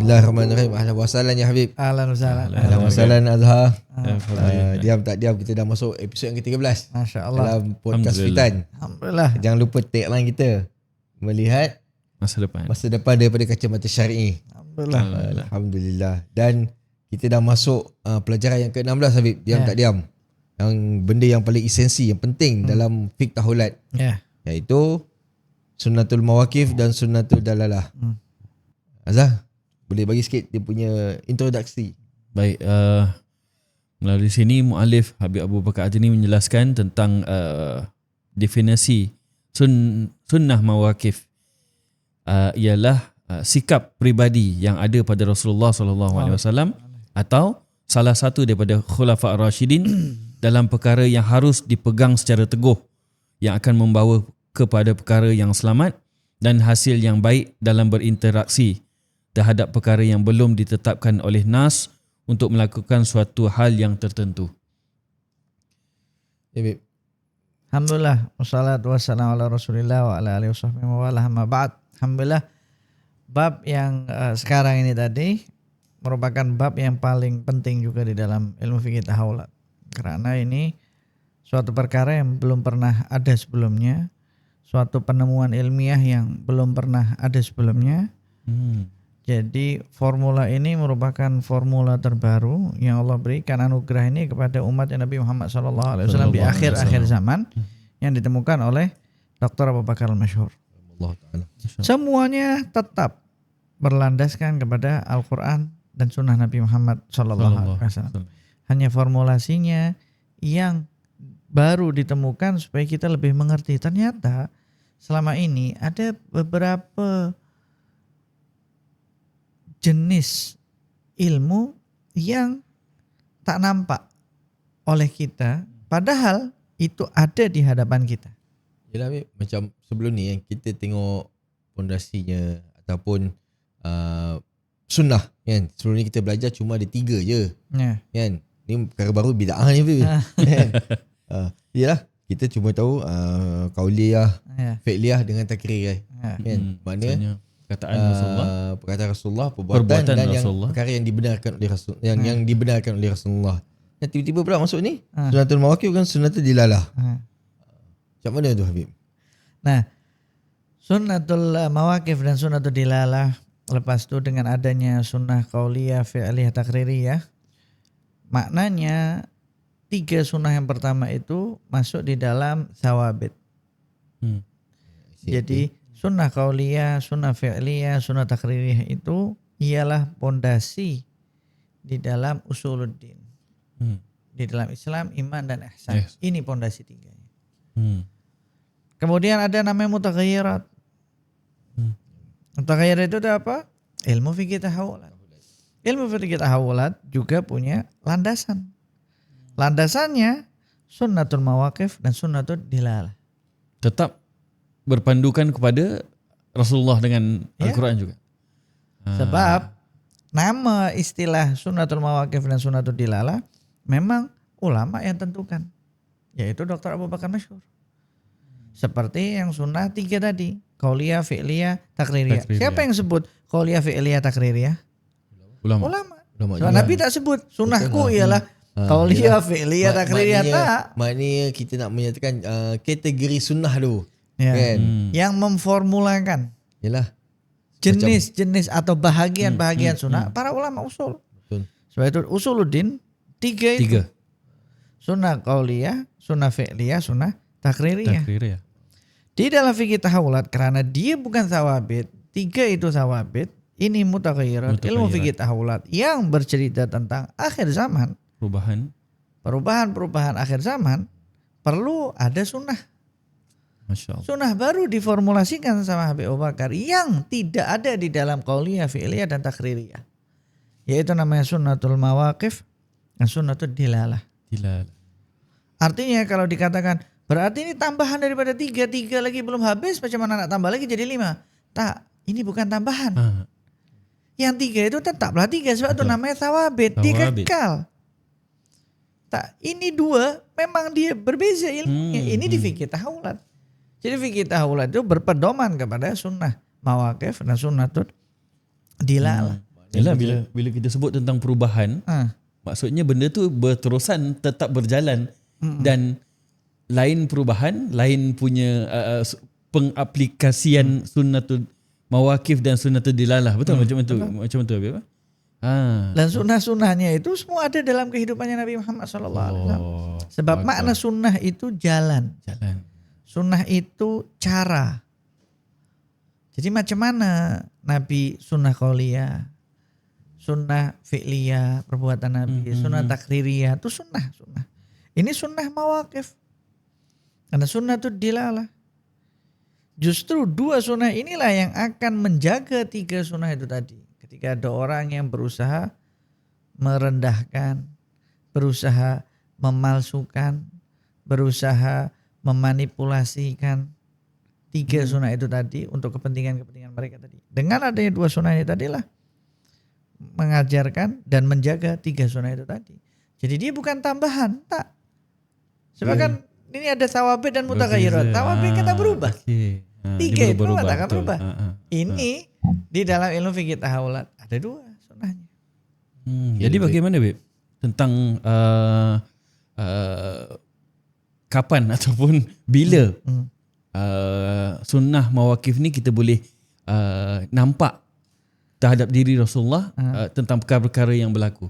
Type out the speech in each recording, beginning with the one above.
Bismillahirrahmanirrahim. Ahlan wa sahlan ya Habib. Ahlan wa sahlan. Ahlan wa sahlan Azhar. Diam tak diam kita dah masuk episod yang ke-13 Masya Allah. dalam podcast Fitan. Alhamdulillah. Jangan lupa tagline kita, melihat masa depan daripada kacamata syar'i. Alhamdulillah. Alhamdulillah. Dan kita dah masuk pelajaran yang ke-16 Habib. Diam tak diam. Yang benda yang paling esensi, yang penting dalam fiqh tahulat, iaitu sunnatul mawaqif dan sunnatul dalalah. Azhar, boleh bagi sikit dia punya introduksi? Baik, melalui sini muallif Habib Abu Bakar Ajani menjelaskan tentang definisi sunnah mawaqif. Ialah sikap peribadi yang ada pada Rasulullah SAW atau salah satu daripada khulafa ar-rasyidin dalam perkara yang harus dipegang secara teguh, yang akan membawa kepada perkara yang selamat dan hasil yang baik dalam berinteraksi terhadap perkara yang belum ditetapkan oleh nas untuk melakukan suatu hal yang tertentu. Ya, Bib. Alhamdulillah. Wassalatu wassalamu ala rasulillah wa ala alihi wasahbihi wa ala amma ba'd. Alhamdulillah. Bab yang sekarang ini tadi merupakan bab yang paling penting juga di dalam ilmu fikih tahawulat. Karena ini suatu perkara yang belum pernah ada sebelumnya, suatu penemuan ilmiah yang belum pernah ada sebelumnya. Jadi formula ini merupakan formula terbaru yang Allah berikan anugerah ini kepada umat Nabi Muhammad SAW di akhir-akhir zaman, yang ditemukan oleh Dr. Abu Bakar al-Masyhur. Semuanya tetap berlandaskan kepada Al-Quran dan Sunnah Nabi Muhammad SAW. Hanya formulasinya yang baru ditemukan supaya kita lebih mengerti. Ternyata selama ini ada beberapa jenis ilmu yang tak nampak oleh kita, padahal itu ada di hadapan kita. Yelah, macam sebelum ni kita tengok pondasinya ataupun sunnah kan. Sebelum ni kita belajar cuma ada 3 je. Kan? Ni perkara baru bid'ah ni kan. Yalah, kita cuma tahu qauliyah, fi'liyah dengan takriri kan. Maknanya perkataan Rasulullah, perbuatan dan Rasulullah, yang perkara yang dibenarkan oleh Rasul, yang dibenarkan oleh Rasulullah. Dan tiba-tiba pula masuk ni sunnatul mawaqif kan sunnatul dilalah. Macam mana tu Habib? Nah, sunnatul mawaqif dan sunnatul dilalah, lepas tu dengan adanya sunnah qauliyah, fi'liyah, takririyah, maknanya 3 sunnah yang pertama itu masuk di dalam thawabit. Jadi sunnah qauliyah, sunnah fi'liyah, sunnah takririyah itu ialah pondasi di dalam usuluddin. Di dalam Islam, iman dan ihsan. Ini pondasi 3-nya. Kemudian ada namanya mutaghayyirat. Mutaghayyirat itu ada apa? Ilmu fikih tahawulat. Ilmu fikih tahawulat juga punya landasan. Landasannya sunnatul mawaqif dan sunnatul dilalah. Tetap berpandukan kepada Rasulullah dengan Al-Quran juga. Sebab nama istilah sunnatul mawaqif dan sunnatul dilalah memang ulama yang tentukan, yaitu Dr. Abu Bakar Masyhur. Seperti yang sunnah 3 tadi, qauliyah, fi'liyah, takririyah. Siapa yang sebut qauliyah, fi'liyah, takririyah? Ulama. Sebab Nabi tak sebut sunnahku ialah qauliyah, fi'liyah, takririyah. Tak. Maknanya kita nak menyatakan kategori sunnah tu. Kan? Yang memformulakan jenis-jenis atau bahagian-bahagian sunnah para ulama usul. Sebab itu usuluddin 3 itu. Sunnah qauliyah, sunnah fi'liyah, sunnah takririyah. Di dalam fikih tahawulat, karena dia bukan thawabit, 3 itu thawabit, ini mutaghayyirat, ilmu fikih tahawulat yang bercerita tentang akhir zaman, perubahan akhir zaman, perlu ada sunnah. Sunnah baru diformulasikan sama Habib Abu Bakar yang tidak ada di dalam qauliyah, fi'liyah dan takririyah, yaitu namanya sunnatul mawaqif dan sunnatul dilalah. Artinya kalau dikatakan berarti ini tambahan daripada 3 lagi belum habis, macam mana nak tambah lagi jadi 5? Tak, ini bukan tambahan. Yang 3 itu tetaplah 3 sebab itu namanya thawabit, dia kekal. Tak, ini 2 memang dia berbeza ilmunya. Ini di fikih tahawulat. Jadi fikih tahawulat itu berpedoman kepada sunnah mawaqif dan sunnatul dilalah. Yalah, bila kita sebut tentang perubahan, maksudnya benda tu berterusan, tetap berjalan. Dan lain perubahan, lain punya pengaplikasian sunnatul mawakif dan sunnatul dilalah. Betul? Macam tu Habib? Dan sunnah-sunnahnya itu semua ada dalam kehidupannya Nabi Muhammad SAW. Sebab makna sunnah itu jalan. Sunnah itu cara. Jadi macam mana Nabi sunnah qauliyah, sunnah fi'liyah, perbuatan Nabi, sunnah takririyah, itu sunnah. Ini sunnah mawakif. Karena sunnah itu dilalah. Justru 2 sunnah inilah yang akan menjaga 3 sunnah itu tadi. Ketika ada orang yang berusaha merendahkan, berusaha memalsukan, berusaha memanipulasikan 3 sunnah itu tadi untuk kepentingan-kepentingan mereka tadi. Dengan adanya 2 sunnah ini tadilah mengajarkan dan menjaga 3 sunnah itu tadi. Jadi dia bukan tambahan, tak. Sebab kan ini ada tawabit dan mutaghayirat. Tawabit kata berubah. 3 itu tak akan berubah. Ini di dalam ilmu fikih tahawulat ada 2 sunnahnya. Jadi bagaimana Beb tentang kapan ataupun bila sunnah mawakif ni kita boleh nampak terhadap diri Rasulullah tentang perkara-perkara yang berlaku?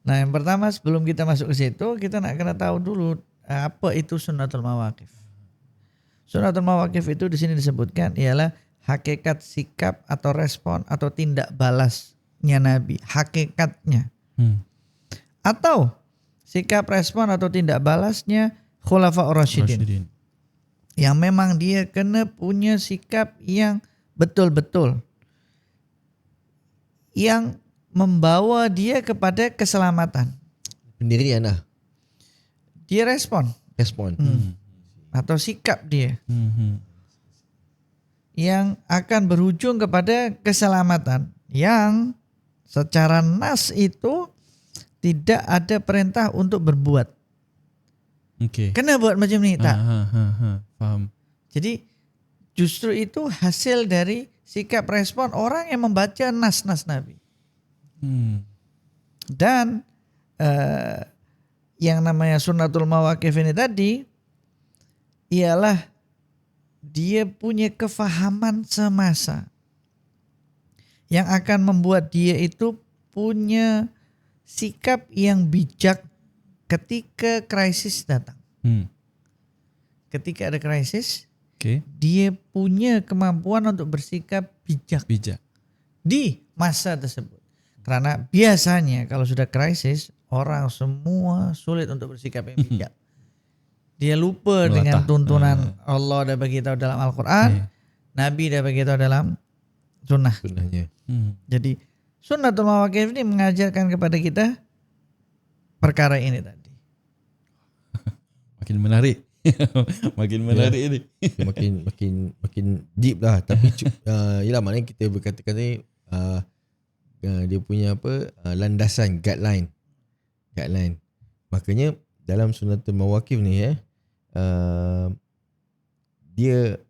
Nah, yang pertama sebelum kita masuk ke situ, kita nak kena tahu dulu apa itu sunnatul mawakif. Sunnatul mawakif itu di sini disebutkan ialah hakikat sikap atau respon atau tindak balasnya Nabi, hakikatnya. Atau sikap respon atau tindak balasnya Khulafaur Rasyidin. Yang memang dia kena punya sikap yang betul-betul, yang membawa dia kepada keselamatan. Pendirian lah. Dia respon. Atau sikap dia. Yang akan berujung kepada keselamatan. Yang secara nas itu tidak ada perintah untuk berbuat. Kena buat macam ni, tak? Faham. Jadi justru itu hasil dari sikap respon orang yang membaca nas-nas Nabi. Dan yang namanya sunnatul mawakif ini tadi ialah dia punya kefahaman semasa yang akan membuat dia itu punya sikap yang bijak ketika krisis datang. Ketika ada krisis, dia punya kemampuan untuk bersikap bijak di masa tersebut. Karena biasanya kalau sudah krisis, orang semua sulit untuk bersikap yang bijak. Dia lupa dengan tuntunan Allah dah bagi tahu dalam Al-Quran, Nabi dah bagi tahu dalam sunnahnya. Jadi sunnatul mawakif ini mengajarkan kepada kita perkara ini tadi. Makin menarik. Makin menarik ni. Makin deep lah. Tapi yalah, maknanya kita berkatakan ni dia punya landasan, guideline. Makanya dalam sunnatul mawakif ni dia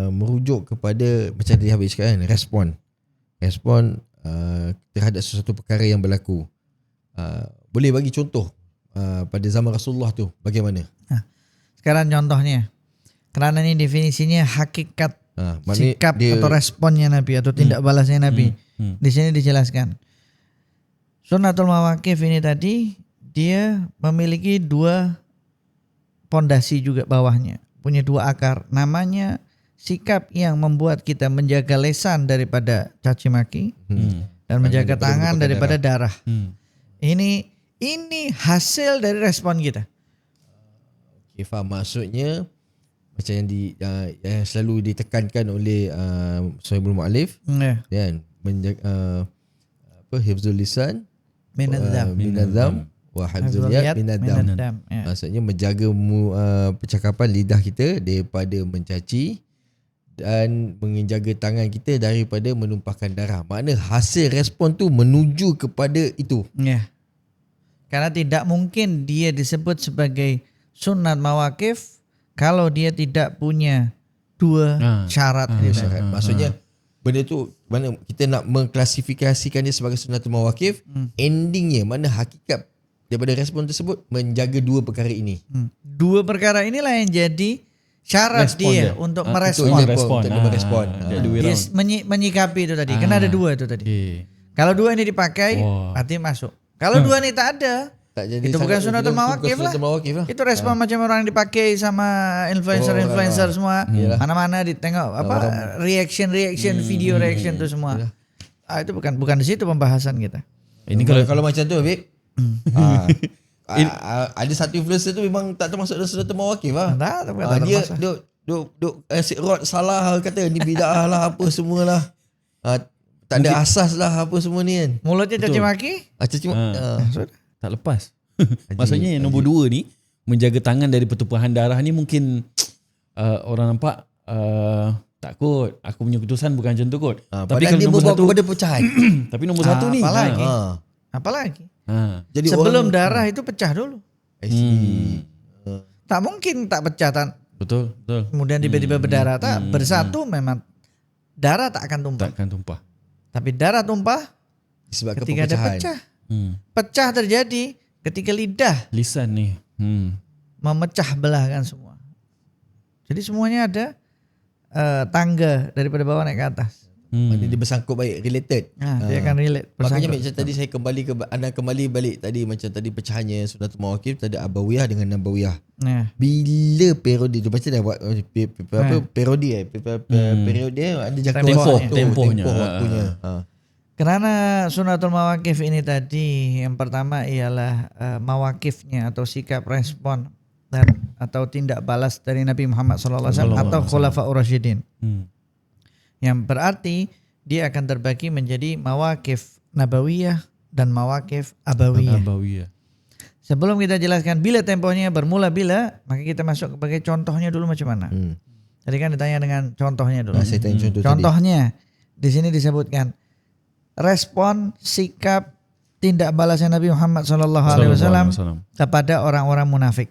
merujuk kepada macam tadi Habib cakap kan, respon terhadap sesuatu perkara yang berlaku. Boleh bagi contoh pada zaman Rasulullah tu bagaimana? Sekarang contohnya, kerana ini definisinya hakikat sikap atau responnya Nabi atau tindak balasnya Nabi. Di sini dijelaskan. Sunnatul mawakif ini tadi dia memiliki 2 pondasi juga bawahnya, punya 2 akar. Namanya sikap yang membuat kita menjaga lisan daripada caci maki dan menjaga tangan daripada darah. Ini hasil dari respon kita. Okay, faham. Maksudnya macam yang selalu ditekankan oleh Sahibul Mu'alif, kan, menjaga hifzul lisan minadzam wa hifzul yad minadzam. Maksudnya menjaga percakapan lidah kita daripada mencaci dan menjaga tangan kita daripada menumpahkan darah. Makna hasil respon tu menuju kepada itu. Karena tidak mungkin dia disebut sebagai sunnat mawakif kalau dia tidak punya 2 syarat. Maksudnya benda tu mana kita nak mengklasifikasikan dia sebagai sunnatul mawaqif, endingnya mana hakikat daripada respon tersebut menjaga dua perkara ini. Dua perkara inilah yang jadi syarat dia untuk merespon. Untuk dia merespon. Dia menyikapi itu tadi. Kena ada dua itu tadi. Kalau dua ini dipakai, berarti masuk. Kalau dua ini tak ada, tak jadi itu bukan sunnatul mawaqif lah. Itu respon macam orang dipakai sama influencer semua. Mana-mana ditengok reaction video reaction tu semua. Itu bukan di situ pembahasan kita. Ini kalau macam tu, Habib. Ada satu influencer tu memang tak termasuk dalam sunnatul mawaqif lah. Dia duk asyik rod salah, kata ni bid'ah lah apa semualah. Tak ada asas lah apa semua ni kan. Mulutnya caci maki. Tak lepas. Maksudnya yang nombor 2 ni, menjaga tangan dari pertumpahan darah ni mungkin orang nampak takut. Aku punya keputusan bukan macam tu kot. Tapi kalau dia nombor 1 kepada pecahan. tapi nombor 1 ni apalagi. Jadi sebelum darah itu pecah dulu. Tak mungkin tak pecah Betul. Kemudian tiba-tiba berdarah. Bersatu memang darah tak akan tumpah. Tapi darah tumpah disebabkan ketika ada pecah. Pecah terjadi ketika lisan ni memecah belahkan semua. Jadi semuanya ada tangga daripada bawah naik ke atas. Dia bersangkut baik, related. Dia akan relate. Makanya macam tadi saya kembali balik tadi, macam tadi pecahannya sunnatul mawaqif, tadi abawiyah dengan nabawiyah. Bila periode tu baca dah buat periode ada jangka tempohnya. Waktunya. Kerana sunnatul mawaqif ini tadi, yang pertama ialah mawaqifnya atau sikap respon atau tindak balas dari Nabi Muhammad SAW atau Khulafaur Rasyidin. Yang berarti dia akan terbagi menjadi mawaqif nabawiyah dan mawaqif abawiyah. Sebelum kita jelaskan bila tempohnya bermula bila, maka kita masuk sebagai contohnya dulu macam mana. Tadi kan ditanya dengan contohnya dulu. Saya tanya Contohnya di sini disebutkan respon sikap tindak balasnya Nabi Muhammad SAW kepada orang-orang munafik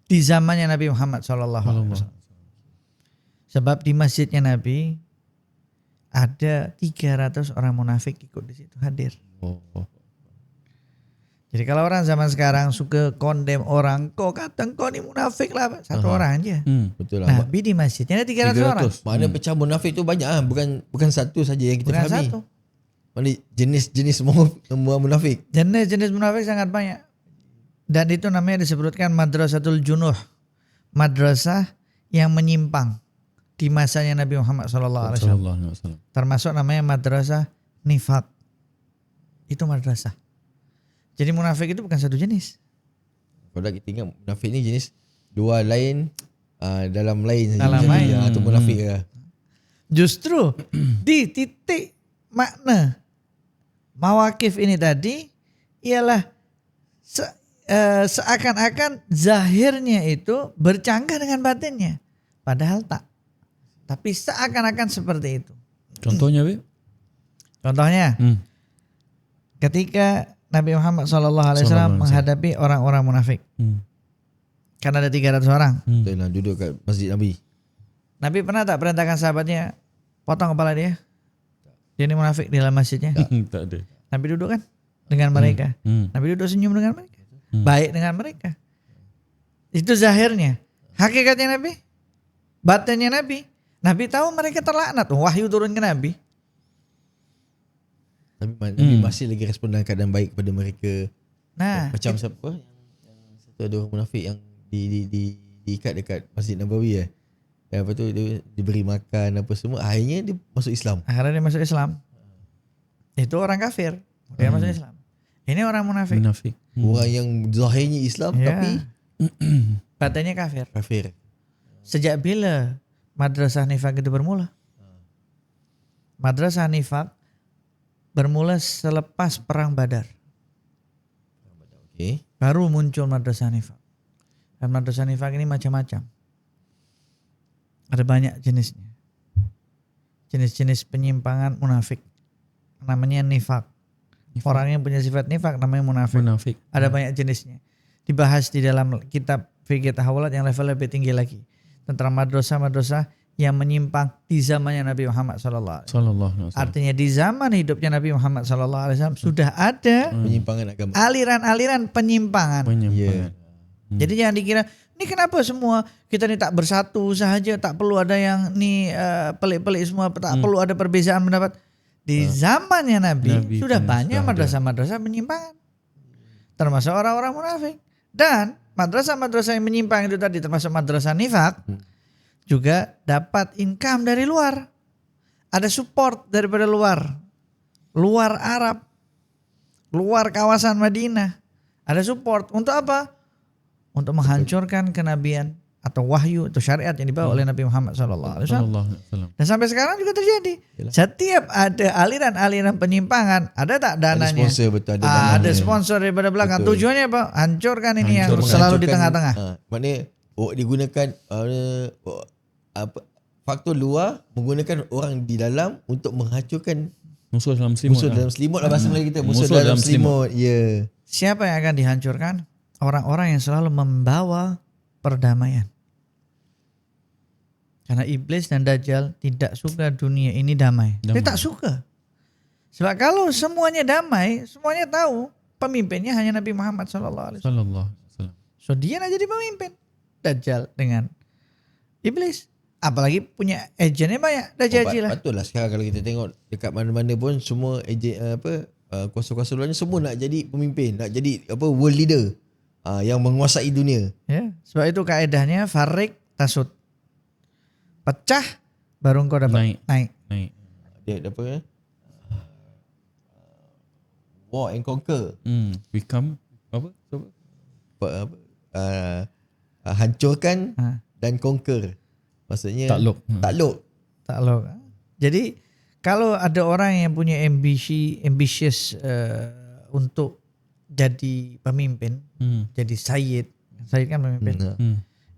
di zamannya Nabi Muhammad SAW. Sebab di masjidnya Nabi ada 300 orang munafik ikut di situ hadir. Jadi kalau orang zaman sekarang suka condemn orang, kau kata kau ni munafik lah, satu orang aja. Betul lah. Nabi di masjidnya ada 300 orang. Mana pecah munafik tu banyak lah, bukan satu saja yang kita fahami. Satu. Mana jenis semua munafik. Jenis munafik sangat banyak. Dan itu namanya disebutkan madrasatul junuh, madrasah yang menyimpang di masanya Nabi Muhammad SAW. Termasuk namanya madrasah nifaq. Itu madrasah. Jadi munafik itu bukan satu jenis. Kalau kita ingat munafik ni jenis dua lain dalam lain saja. Dalam lain. Itu munafik lah. Justru di titik makna mawaqif ini tadi ialah seakan-akan zahirnya itu bercanggah dengan batinnya. Padahal tak. Tapi seakan-akan seperti itu. Contohnya, Bib? Contohnya, ketika Nabi Muhammad SAW menghadapi orang-orang munafik. Karena ada 300 orang. Duduk kat masjid Nabi. Nabi pernah tak perintahkan sahabatnya potong kepala dia? Dia ini munafik di dalam masjidnya. Tak ada. Nabi duduk kan dengan mereka. Nabi duduk senyum dengan mereka. Baik dengan mereka. Itu zahirnya. Hakikatnya Nabi, batinnya Nabi. Nabi tahu mereka terlaknat. Wahyu turun ke Nabi. Nabi masih lagi respon dalam keadaan baik kepada mereka. Macam siapa? Yang satu ada orang munafik yang diikat dekat Masjid Nabawi. Lepas tu dia diberi makan apa semua. Akhirnya dia masuk Islam. Itu orang kafir. Dia masuk Islam. Ini orang munafik. Orang yang zahirnya Islam tapi batinnya kafir. Sejak bila madrasah nifaq itu bermula? Madrasah nifaq bermula selepas perang Badar. Baru muncul madrasah nifaq. Dan madrasah nifaq ini macam-macam. Ada banyak jenisnya. Jenis-jenis penyimpangan munafik. Namanya nifaq. Orang yang punya sifat nifaq namanya munafik. Ada banyak jenisnya. Dibahas di dalam kitab fikih tahawulat yang level lebih tinggi lagi. Tentang madrasah-madrasah yang menyimpang di zamannya Nabi Muhammad SAW. Artinya di zaman hidupnya Nabi Muhammad SAW sudah ada penyimpangan agama, aliran-aliran penyimpangan. Yeah. Jadi jangan dikira ini kenapa semua kita ini tak bersatu sahaja, tak perlu ada yang nih pelik-pelik semua, tak perlu ada perbezaan pendapat. Di zamannya Nabi sudah banyak madrasah-madrasah penyimpangan, termasuk orang-orang munafik. Dan madrasah-madrasah yang menyimpang itu tadi termasuk madrasah nifak juga dapat income dari luar. Ada support daripada luar Arab, luar kawasan Madinah. Ada support untuk apa? Untuk menghancurkan kenabian atau wahyu atau syariat yang dibawa oleh Nabi Muhammad SAW. Dan sampai sekarang juga terjadi. Setiap ada aliran-aliran penyimpangan, ada tak dananya? Ada sponsor, betul, ada sponsor daripada belakang. Betul. Tujuannya apa? Hancurkan ini yang selalu di tengah-tengah. Maknanya digunakan faktor luar menggunakan orang di dalam untuk menghancurkan musuh dalam selimut. Musuh dalam selimut lah bahasa Melayu kita. Musuh dalam selimut. Ya. Siapa yang akan dihancurkan? Orang-orang yang selalu membawa perdamaian. Karena iblis dan dajjal tidak suka dunia ini damai. Dia tak suka. Sebab kalau semuanya damai, semuanya tahu pemimpinnya hanya Nabi Muhammad SAW. So dia nak jadi pemimpin. Dajjal dengan iblis. Apalagi punya agennya banyak. Dajjal lah. Betul lah sekarang kalau kita tengok dekat mana-mana pun semua agen kuasa-kuasa luarnya semua nak jadi pemimpin, nak jadi world leader yang menguasai dunia. Ya, sebab itu kaedahnya farik tasud. Pecah baru kau dapat naik. Dia apa ya? War and conquer. Become apa? Hancurkan dan conquer. Maksudnya takluk. Jadi kalau ada orang yang punya ambitious untuk jadi pemimpin, jadi sayyid kan pemimpin.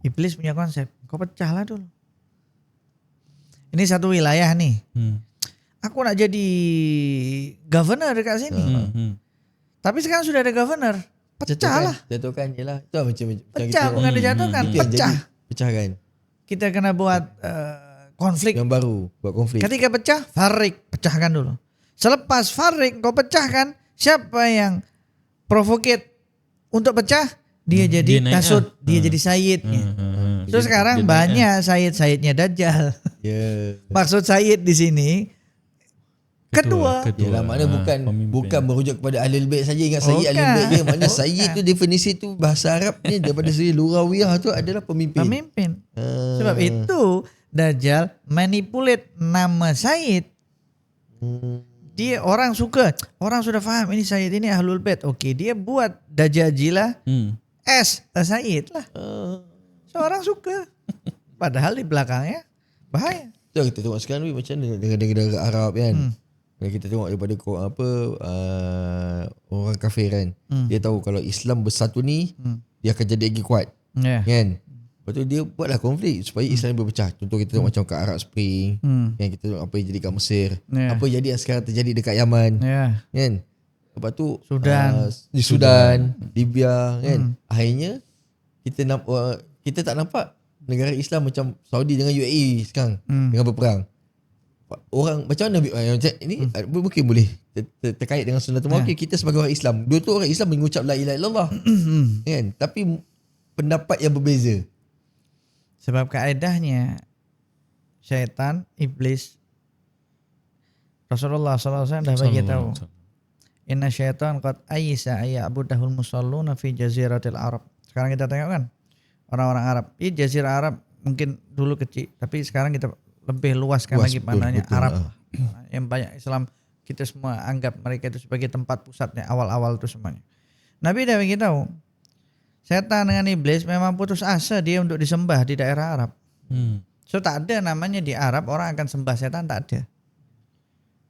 Iblis punya konsep, kau pecahlah dulu. Ini satu wilayah nih. Aku nak jadi governor dekat sini. Tapi sekarang sudah ada governor. Pecahlah. Jatuhkan je lah. Itu macam pecah, bukan dijatuhkan. Pecah kan. Kita kena buat konflik. Yang baru. Buat konflik. Ketika pecah, farik. Pecahkan dulu. Selepas farik kau pecahkan. Siapa yang provocate untuk pecah? Dia jadi tasud. Dia jadi sayyidnya. Terus sekarang banyak sayyid-sayyidnya Dajjal. Maksud sayyid di sini kedua. Yalah, makna bukan merujuk kepada Ahlul Bait saja. Ingat sayyid Ahlul Bait je. Makna sayyid tu definisi tu bahasa Arab ni daripada segi lughawiyah tu adalah pemimpin. Sebab itu Dajjal manipulate nama sayyid. Dia orang suka, orang sudah faham ini sayyid ini Ahlul Bait. Okey, dia buat Dajjajilah sayyid lah. Seorang suka. Padahal di belakangnya bahaya. Tu kita tengok sekarang macam mana negara-negara Arab kan. Kita tengok daripada orang kafir kan. Dia tahu kalau Islam bersatu ni dia akan jadi lagi kuat. Kan? Lepas tu dia buatlah konflik supaya Islam berpecah. Contoh kita tengok macam kat Arab Spring. Kan kita tengok apa yang jadi kat Mesir. Apa yang jadi yang sekarang terjadi dekat Yaman. Kan? Lepas tu Sudan, Libya kan. Akhirnya kita tak nampak negara Islam macam Saudi dengan UAE sekarang dengan berperang. Orang macam mana macam ini mungkin boleh terkait dengan sunnah Okey, kita sebagai orang Islam, dua tu orang Islam mengucap la ilaha illallah kan, tapi pendapat yang berbeza. Sebab kaedahnya syaitan, iblis, Rasulullah SAW dah bagi tahu, inna syaitan qad ayyisa ayya'budahul musalluna fi jaziratil Arab. Sekarang kita tengok kan orang-orang Arab. Ini jazirah Arab mungkin dulu kecil, tapi sekarang kita lebih luaskan lagi pandangannya Arab. Yang banyak Islam, kita semua anggap mereka itu sebagai tempat pusatnya awal-awal itu semuanya. Nabi dah bagi tahu, setan dengan iblis memang putus asa dia untuk disembah di daerah Arab. So tak ada namanya di Arab orang akan sembah setan, tak ada.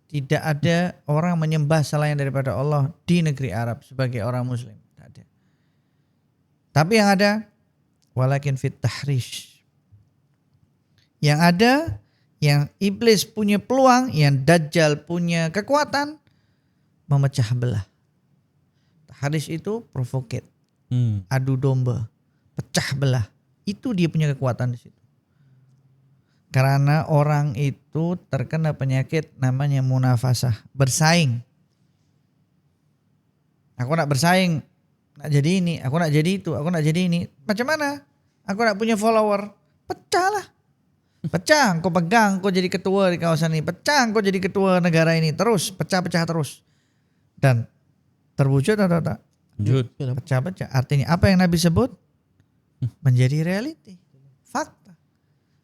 Tidak ada orang menyembah selain daripada Allah di negeri Arab sebagai orang Muslim, tak ada. Tapi yang ada walakin fit tahrish. Yang ada, yang iblis punya peluang, yang Dajjal punya kekuatan, memecah belah. Tahrish itu provocate, adu domba, pecah belah. Itu dia punya kekuatan di situ. Karena orang itu terkena penyakit namanya munafasah, bersaing. Aku nak bersaing, nak jadi ini, aku nak jadi itu, aku nak jadi ini. Macam mana? Aku nak punya follower, pecah lah. Pecah, kau pegang, kau jadi ketua di kawasan ini. Pecah, kau jadi ketua negara ini. Terus, pecah-pecah terus. Dan terwujud atau tak? Pecah-pecah. Artinya apa yang Nabi sebut? Menjadi reality. Fakta.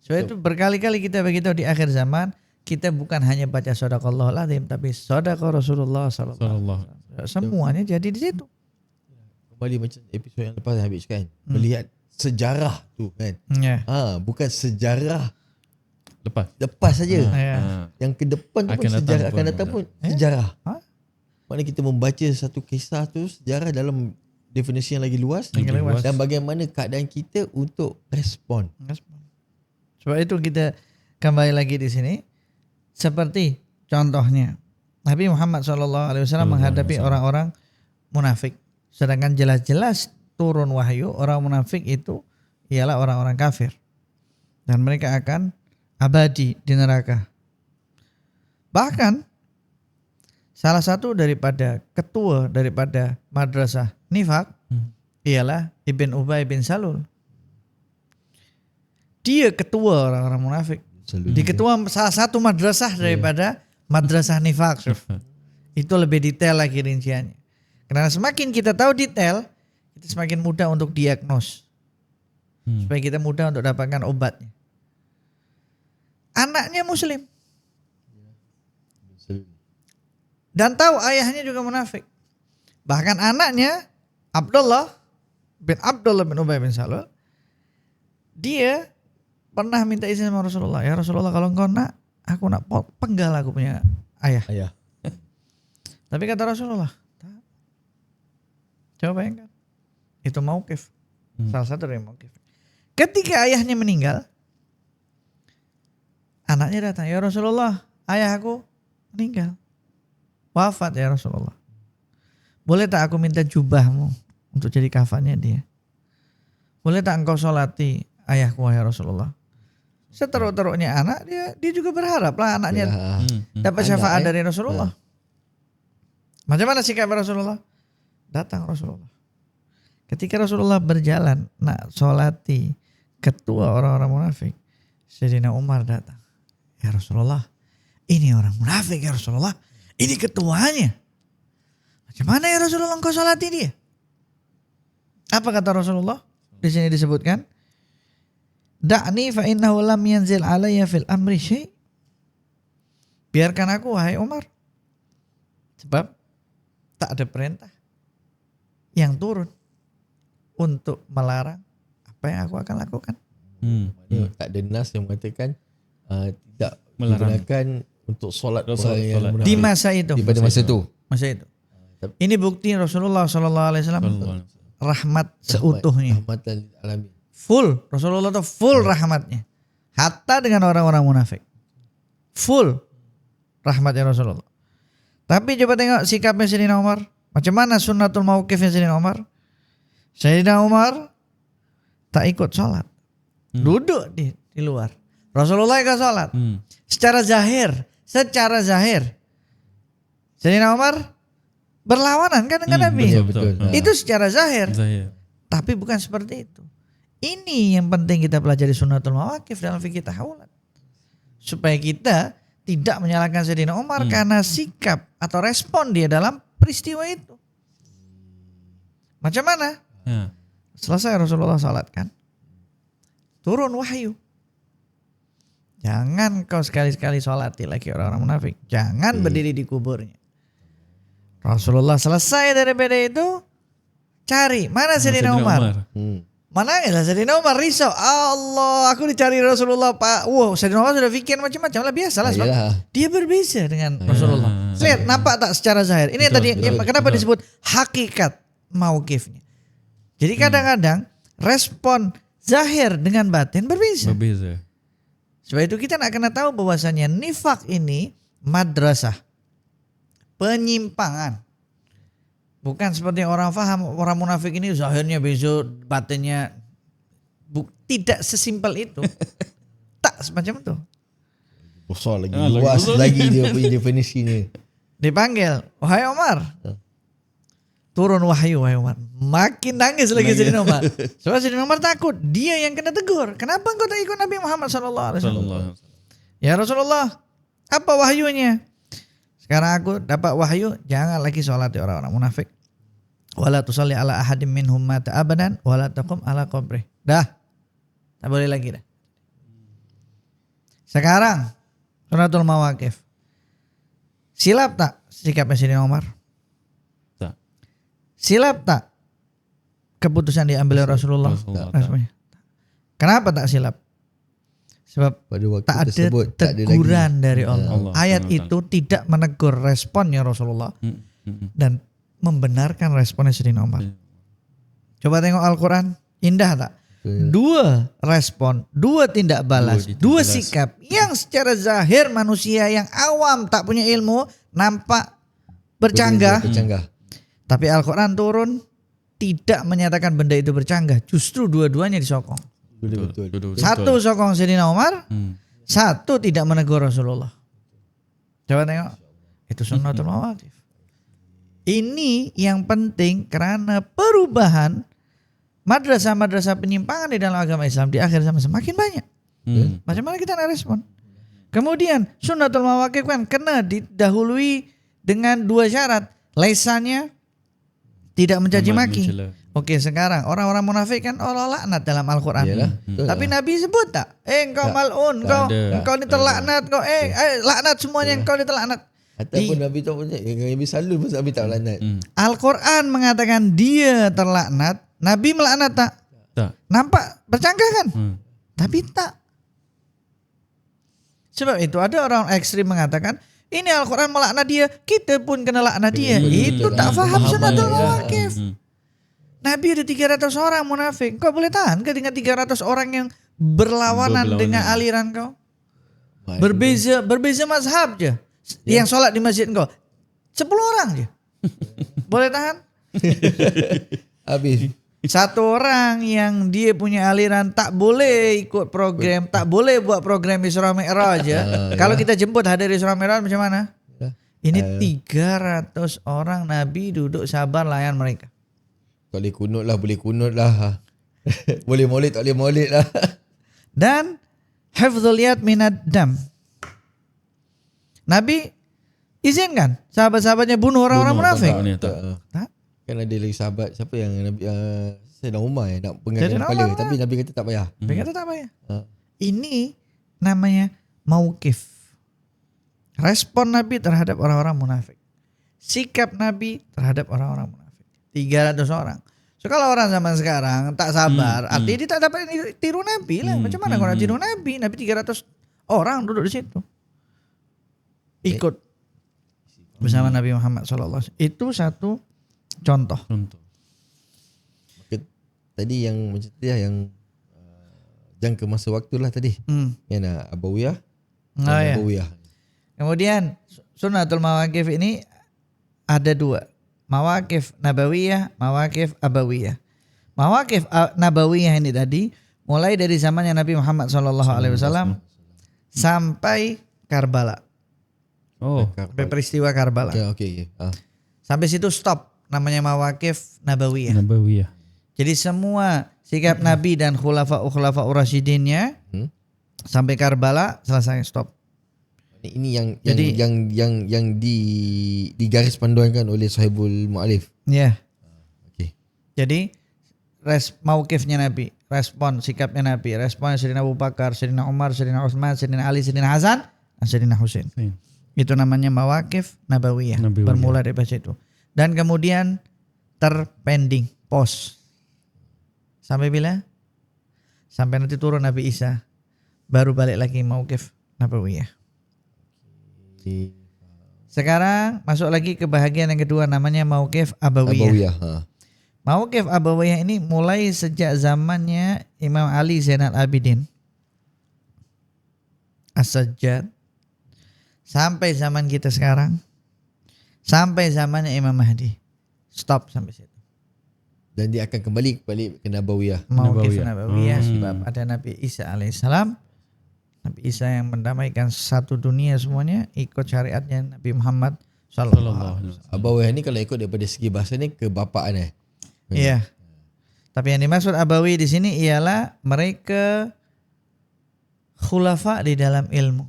Sebab itu berkali-kali kita begitu di akhir zaman. Kita bukan hanya baca Shadaqallahul Azim, tapi Shadaqa Rasulullah SAW. Semuanya jadi di situ. Kembali macam episod yang lepas Habib kan. Melihat sejarah tu kan. Bukan sejarah lepas saja. Yang ke depan tu pun sejarah, akan datang pun sejarah. Maknanya kita membaca satu kisah tu, sejarah dalam definisi yang lagi luas. Dan bagaimana keadaan kita untuk respon. Sebab itu kita kembali lagi di sini. Seperti contohnya Nabi Muhammad SAW menghadapi orang-orang munafik. Sedangkan jelas-jelas turun wahyu orang munafik itu ialah orang-orang kafir. Dan mereka akan abadi di neraka. Bahkan salah satu daripada ketua daripada madrasah nifak ialah Ibn Ubay bin Salul. Dia ketua orang-orang munafik. Di ketua salah satu madrasah daripada madrasah nifak. Itu lebih detail lagi rinciannya. Karena semakin kita tahu detail, kita semakin mudah untuk diagnos. Supaya kita mudah untuk dapatkan obatnya. Anaknya muslim. Dan tahu ayahnya juga munafik. Bahkan anaknya Abdullah bin Ubay bin Salul, dia pernah minta izin sama Rasulullah. Ya Rasulullah, kalau engkau nak, aku nak penggal aku punya ayah. Tapi kata Rasulullah, coba bayangkan. Itu mauqif. Salah satu dari mauqif. Ketika ayahnya meninggal, anaknya datang, ya Rasulullah, ayah aku meninggal. Wafat ya Rasulullah. Boleh tak aku minta jubahmu untuk jadi kafannya dia? Boleh tak engkau sholati ayahku ya Rasulullah? Seteruk-teruknya anak, dia juga berharap lah anaknya dapat syafaat dari Rasulullah. Macam mana sikap Rasulullah? Datang Rasulullah. Ketika Rasulullah berjalan nak sholati ketua orang-orang munafik, Sayyidina Umar datang. Ya Rasulullah, ini orang munafik ya Rasulullah, ini ketuanya. Macam mana ya Rasulullah engkau sholati dia? Apa kata Rasulullah? Di sini disebutkan, Da'ni fa innahu lam yanzil alayya fil amri syai'. Biarkan aku wahai Umar. Sebab tak ada perintah yang turun untuk melarang apa yang aku akan lakukan. Tak ada nas yang mengatakan tidak menggunakan untuk solat di masa itu. Pada masa itu. Ini bukti Rasulullah SAW rahmat seutuhnya. Rahmatan alamin. Full, Rasulullah itu full rahmatnya. Hatta dengan orang-orang munafik. Full rahmatnya Rasulullah. Tapi coba tengok sikapnya Sayyidina Umar. Macam mana sunnatul mauqifnya Sayyidina Umar? Sayyidina Umar tak ikut sholat. Duduk di luar. Rasulullah ikut sholat. Secara zahir. Sayyidina Umar berlawanan kan dengan Nabi. Betul. Itu secara zahir. Tapi bukan seperti itu. Ini yang penting kita pelajari sunnatul mawaqif dalam fikih tahawulat. Supaya kita tidak menyalahkan Sayyidina Umar karena sikap atau respon dia dalam peristiwa itu. Macam mana? Selesai Rasulullah salatkan, turun wahyu. Jangan kau sekali-sekali salati lagi orang-orang munafik. Jangan berdiri di kuburnya. Rasulullah selesai daripada itu, cari mana Sayyidina Umar. Mana ya Sayyidina Umar risau. Allah, aku dicari Rasulullah Pak. Wow, Sayyidina Umar sudah fikir macam-macam lah, biasalah sebab dia berbeza dengan Rasulullah. Lihat, nampak tak secara zahir. Ini tadi kenapa disebut hakikat mauqifnya. Jadi kadang-kadang respon zahir dengan batin berbeza. Sebab itu kita nak kena tahu bahwasanya nifak ini madrasah, penyimpangan. Bukan seperti orang faham, orang munafik ini zahirnya beza, batinnya tidak sesimpel itu. Tak semacam itu. Besar lagi, luas lagi dia punya definisinya. Dipanggil, wahai Umar. Turun wahyu, wahai Umar. Makin nangis lagi Sayyidina Umar. Sebab Sayyidina Umar takut, dia yang kena tegur. Kenapa engkau tak ikut Nabi Muhammad SAW? Ya Rasulullah, apa wahyunya? Sekarang aku dapat wahyu, jangan lagi sholati orang-orang munafik. Wala tusalli ala ahadim minhum mata abadan wala taqum ala qabrih. Dah. Tak boleh lagi dah. Sekarang Sunatul Mawaqif. Silap tak sikapnya Sayyidina Umar? Tak. Silap tak keputusan diambil oleh Rasulullah? Kenapa tak silap? Sebab pada waktu tak ada tersebut, teguran dari Allah. Allah. Ayat itu tidak menegur responnya Rasulullah dan membenarkan responnya Sayyidina Umar. Coba tengok Al-Quran, indah tak? Dua respon, dua tindak balas, dua sikap yang secara zahir manusia yang awam tak punya ilmu nampak bercanggah. Tapi Al-Quran turun tidak menyatakan benda itu bercanggah, justru dua-duanya disokong. Betul. Satu sokong Sayyidina Umar, satu tidak menegur Rasulullah. Coba tengok, itu Sunnatul Mawaqif. Ini yang penting karena perubahan madrasah-madrasah penyimpangan di dalam agama Islam di akhir zaman semakin banyak. Macam mana kita nak respon? Kemudian Sunnatul Mawaqif kan kena didahului dengan dua syarat. Lesannya tidak mencaci maki. Oke, sekarang orang-orang munafik kan Allah laknat dalam Al-Quran. Tapi Nabi sebut tak? Engkau mal'un, engkau ni terlaknat, laknat semuanya, engkau ni terlaknat. Ataupun Nabi tak punya, Nabi selalu pun Nabi tak laknat. Al-Quran mengatakan dia terlaknat, Nabi melaknat tak? Nampak bercanggah kan? Tapi tak. Sebab itu ada orang ekstrim mengatakan ini Al-Quran melaknat dia, kita pun kena laknat dia. Itu tak faham Sunnatul Mawaqif. Nabi ada 300 orang munafik. Kau boleh tahan ke dengan 300 orang yang berlawanan dengan aliran kau? Berbeza mazhab je. Yang sholat di masjid kau 10 orang je. Boleh tahan? Habis. Satu orang yang dia punya aliran tak boleh ikut program, tak boleh buat program Isra Mi'raj aja. Kalau kita jemput hadir Isra Mi'raj macam mana? Ini 300 orang Nabi duduk sabar layan mereka. Tak boleh kunut lah. Boleh maulid, tak boleh maulid lah. Dan hifdzul yad minad dam. Nabi izinkan sahabat-sahabatnya bunuh orang-orang munafik. Tak. Kan ada lagi sahabat siapa yang Nabi Sayyidina Umar yang nak penggal kepala, tapi Nabi kata tak payah. Nabi kata tak payah. Ini namanya mauqif. Respon Nabi terhadap orang-orang munafik. Sikap Nabi terhadap orang-orang munafik. 300 orang. So kalau orang zaman sekarang tak sabar, artinya dia tak dapat tiru Nabi lah. Macam mana kau nak tiru Nabi? Nabi 300 orang duduk di situ. Ikut bersama Nabi Muhammad SAW. Itu satu contoh. Tadi yang macam tu yang jangka masa waktu lah tadi. Yang Abawiyah. Abawiyah. Kemudian Sunnatul Mawaqif ini ada dua. Mawaqif Nabawiyah, Mawaqif Abawiyah. Mawaqif Nabawiyah ini tadi mulai dari zamannya Nabi Muhammad SAW sampai Karbala. Sampai peristiwa Karbala. Okay. Sampai situ stop. Namanya Mawaqif Nabawiyah. Jadi semua sikap Nabi dan khulafa Rasyidinnya sampai Karbala selesai, stop. Ini yang digaris panduankan oleh Sahibul Mu'alif. Ya. Okay. Jadi mauqifnya Nabi, respon sikapnya Nabi, respon Sayyidina Abu Bakar, Sayyidina Umar, Sayyidina Utsman, Sayyidina Ali, Sayyidina Hasan, dan Sayyidina Husain. Itu namanya Mawaqif Nabawiyah. Bermula dari situ. Dan kemudian terpending, pause. Sampai bila? Sampai nanti turun Nabi Isa. Baru balik lagi Mauqif Nabawiyah. Sekarang masuk lagi ke bahagian yang kedua, namanya Mauqif Abawiyah. Mauqif Abawiyah ini mulai sejak zamannya Imam Ali Zainal Abidin As-Sajjad sampai zaman kita sekarang, sampai zamannya Imam Mahdi. Stop sampai situ. Dan dia akan kembali ke Nabawiyah. Mauqif Nabawiyah sebab ada Nabi Isa alaihissalam Nabi Isa yang mendamaikan satu dunia semuanya, ikut syariatnya Nabi Muhammad sallallahu alaihi wasallam. Abawiyah ni kalau ikut daripada segi bahasa ni kebapaan Iya. Tapi yang dimaksud Abawi di sini ialah mereka khulafa di dalam ilmu.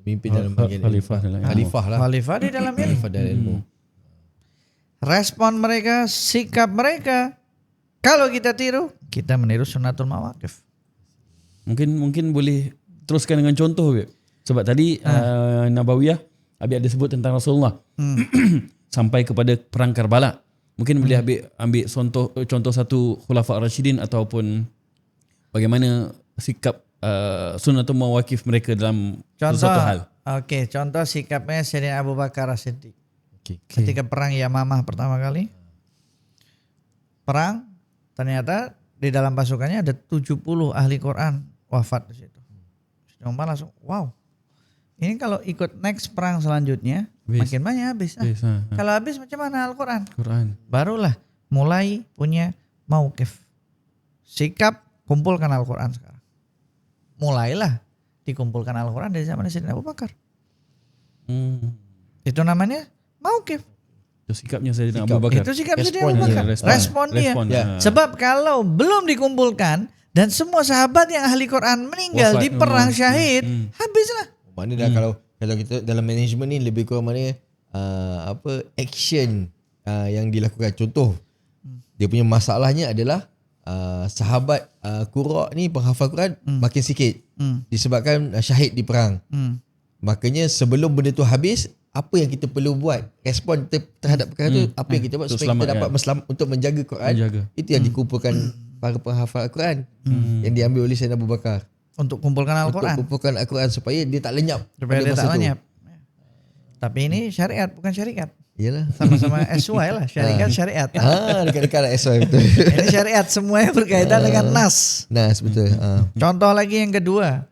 Pemimpin dalam bagian khalifah dalam ilmu. Khalifah lah. Khalifah di dalam ilmu. Khalifah dalam ilmu. Respon mereka, sikap mereka, kalau kita tiru, kita meniru sunnatul mawaqif. Mungkin boleh teruskan dengan contoh, Habib. Sebab tadi Nabawiyah Habib ada sebut tentang Rasulullah sampai kepada perang Karbala. Mungkin boleh Habib ambil contoh satu Khulafa Ar-Rasyidin ataupun bagaimana sikap sunnatul mawaqif mereka dalam sesuatu hal. Okey, contoh sikapnya Sayyidina Abu Bakar As-Siddiq. Okay. Ketika perang Yamamah pertama kali, perang ternyata di dalam pasukannya ada 70 ahli Quran wafat di situ. Umar langsung, wow, ini kalau ikut next perang selanjutnya makin banyak habis. Kalau habis macam mana Al-Quran? Barulah mulai punya mauqif, sikap kumpulkan Al-Quran sekarang. Mulailah dikumpulkan Al-Quran dari zaman Sayyidina Abu Bakar. Itu namanya mauqif. Itu sikapnya Sayyidina Abu Bakar. Itu sikap Sayyidina Abu Bakar. Respon dia. Sebab kalau belum dikumpulkan dan semua sahabat yang ahli Quran meninggal di perang syahid, habislah. Mana dah kalau kita dalam management ni lebih kurang mana action yang dilakukan. Contoh dia punya masalahnya adalah sahabat Qurra ni penghafal Quran makin sikit disebabkan syahid di perang. Makanya sebelum benda tu habis, apa yang kita perlu buat, respon terhadap perkara tu, apa yang kita buat supaya kita dapat untuk menjaga Quran. Itu yang dikumpulkan para penghafal Quran yang diambil oleh Sayyidina Abu Bakar untuk kumpulkan Al-Quran. Untuk kumpulkan Al-Quran supaya dia tak lenyap. Supaya dia tak lenyap. Tapi ini syariat bukan syarikat. Iyalah. Sama-sama SY lah, syariat. Dekat-dekat lah SY betul. Ini syariat semuanya berkaitan dengan nas. Nas betul. Contoh lagi yang kedua.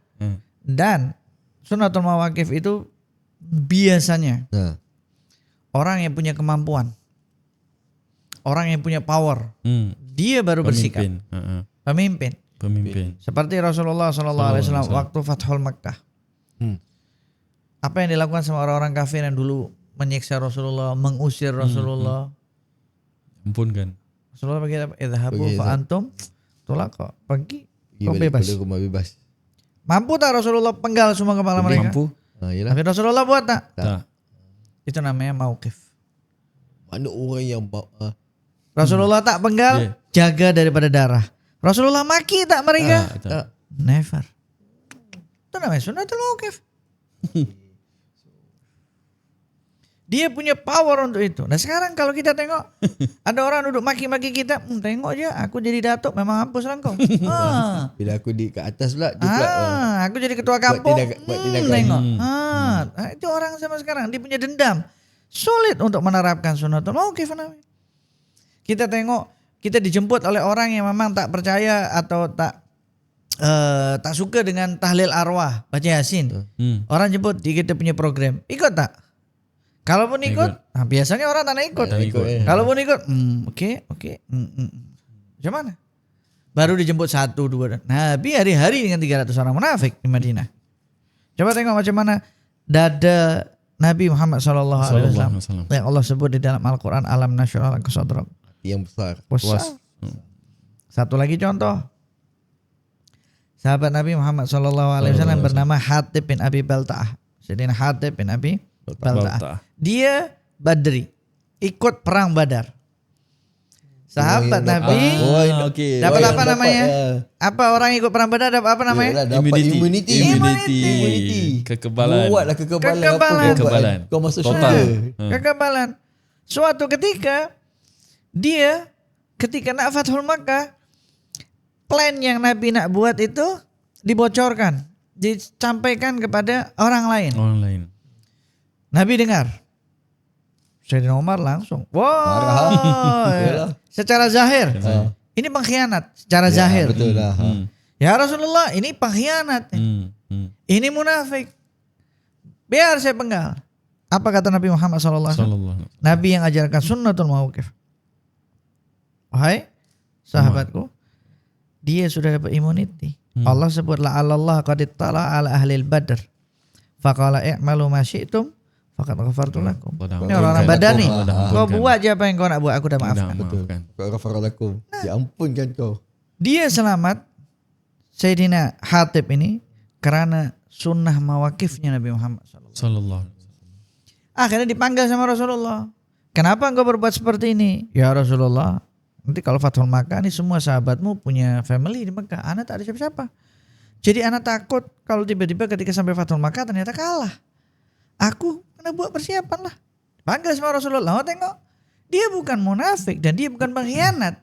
Dan sunnatul mawaqif itu biasanya orang yang punya kemampuan, orang yang punya power, dia baru bersikap. Pemimpin. Seperti Rasulullah SAW waktu Fathul Makkah. Apa yang dilakukan sama orang-orang kafir yang dulu menyiksa Rasulullah, mengusir Rasulullah. Ampunkan. Rasulullah bagi apa? Idhabu fa antum tulaqa. Pergi, kau bebas. Mampu tak Rasulullah penggal semua kepala mereka? Mampu. Tapi Rasulullah buat tak? Itu namanya mauqif. Mana orang yang Rasulullah tak penggal, jaga daripada darah. Rasulullah maki tak mereka? Never. Itu namanya sunnatul mauqif. Dia punya power untuk itu. Nah sekarang kalau kita tengok ada orang duduk maki-maki kita, tengok aja aku jadi datuk memang hapus lah kau. Bila aku di kat atas pula, aku jadi ketua kampung. Tengok. Itu orang sama sekarang dia punya dendam. Sulit untuk menerapkan sunnatul mauqif namanya. Kita tengok kita dijemput oleh orang yang memang tak percaya atau tak suka dengan tahlil arwah, baca Yasin. Orang jemput di kita punya program, ikut tak? Kalaupun ikut, biasanya orang tak nak ikut. Kalaupun ikut, oke. Macam mana? Baru dijemput 1, 2. Nabi hari-hari dengan 300 orang munafik di Madinah. Coba tengok macam mana dada Nabi Muhammad SAW yang Allah sebut di dalam Al-Quran, alam nasyrah laka sadrak. Yang besar. Satu lagi contoh. Sahabat Nabi Muhammad SAW bernama Hatib bin Abi Balta'ah. Sayyidina Hatib bin Abi Balta'ah. Dia Badri, ikut perang Badar. Sahabat Nabi dapat apa namanya? Apa orang ikut perang Badar dapat apa namanya? Immunity. Kekebalan. Buatlah kekebalan. Kau masuk syurga. Kekebalan. Suatu ketika dia ketika nak Fathul Makkah, plan yang Nabi nak buat itu dibocorkan, disampaikan kepada orang lain. Nabi dengar. Sayyidina Umar langsung, secara zahir, ini pengkhianat secara zahir. Betul lah. Ya Rasulullah, ini pengkhianat. Ini munafik. Biar saya penggal. Apa kata Nabi Muhammad SAW? Nabi yang ajarkan sunnatul mauqif. Wahai sahabatku, dia sudah dapat immunity. Allah sebut la'allallah qad ittala ala ahli badr faqala i'malu ma syi'tum faqad ghafartu lakum. Ini orang-orang Badar nih. Kau buat aja apa yang kau nak buat, aku dah maafkan. Betul. Ghafartu lakum. Diampunkan kau. Dia selamat Sayyidina Hatib ini karena sunnah mawakifnya Nabi Muhammad sallallahu alaihi wasallam. Akhirnya dipanggil sama Rasulullah. Kenapa engkau berbuat seperti ini? Ya Rasulullah, nanti kalau Fathul Makkah ini semua sahabatmu punya family di Mekah. Anak tak ada siapa-siapa. Jadi anak takut kalau tiba-tiba ketika sampai Fathul Makkah ternyata kalah. Aku kena buat persiapan lah. Panggil sama Rasulullah. Oh, tengok. Dia bukan munafik dan dia bukan pengkhianat.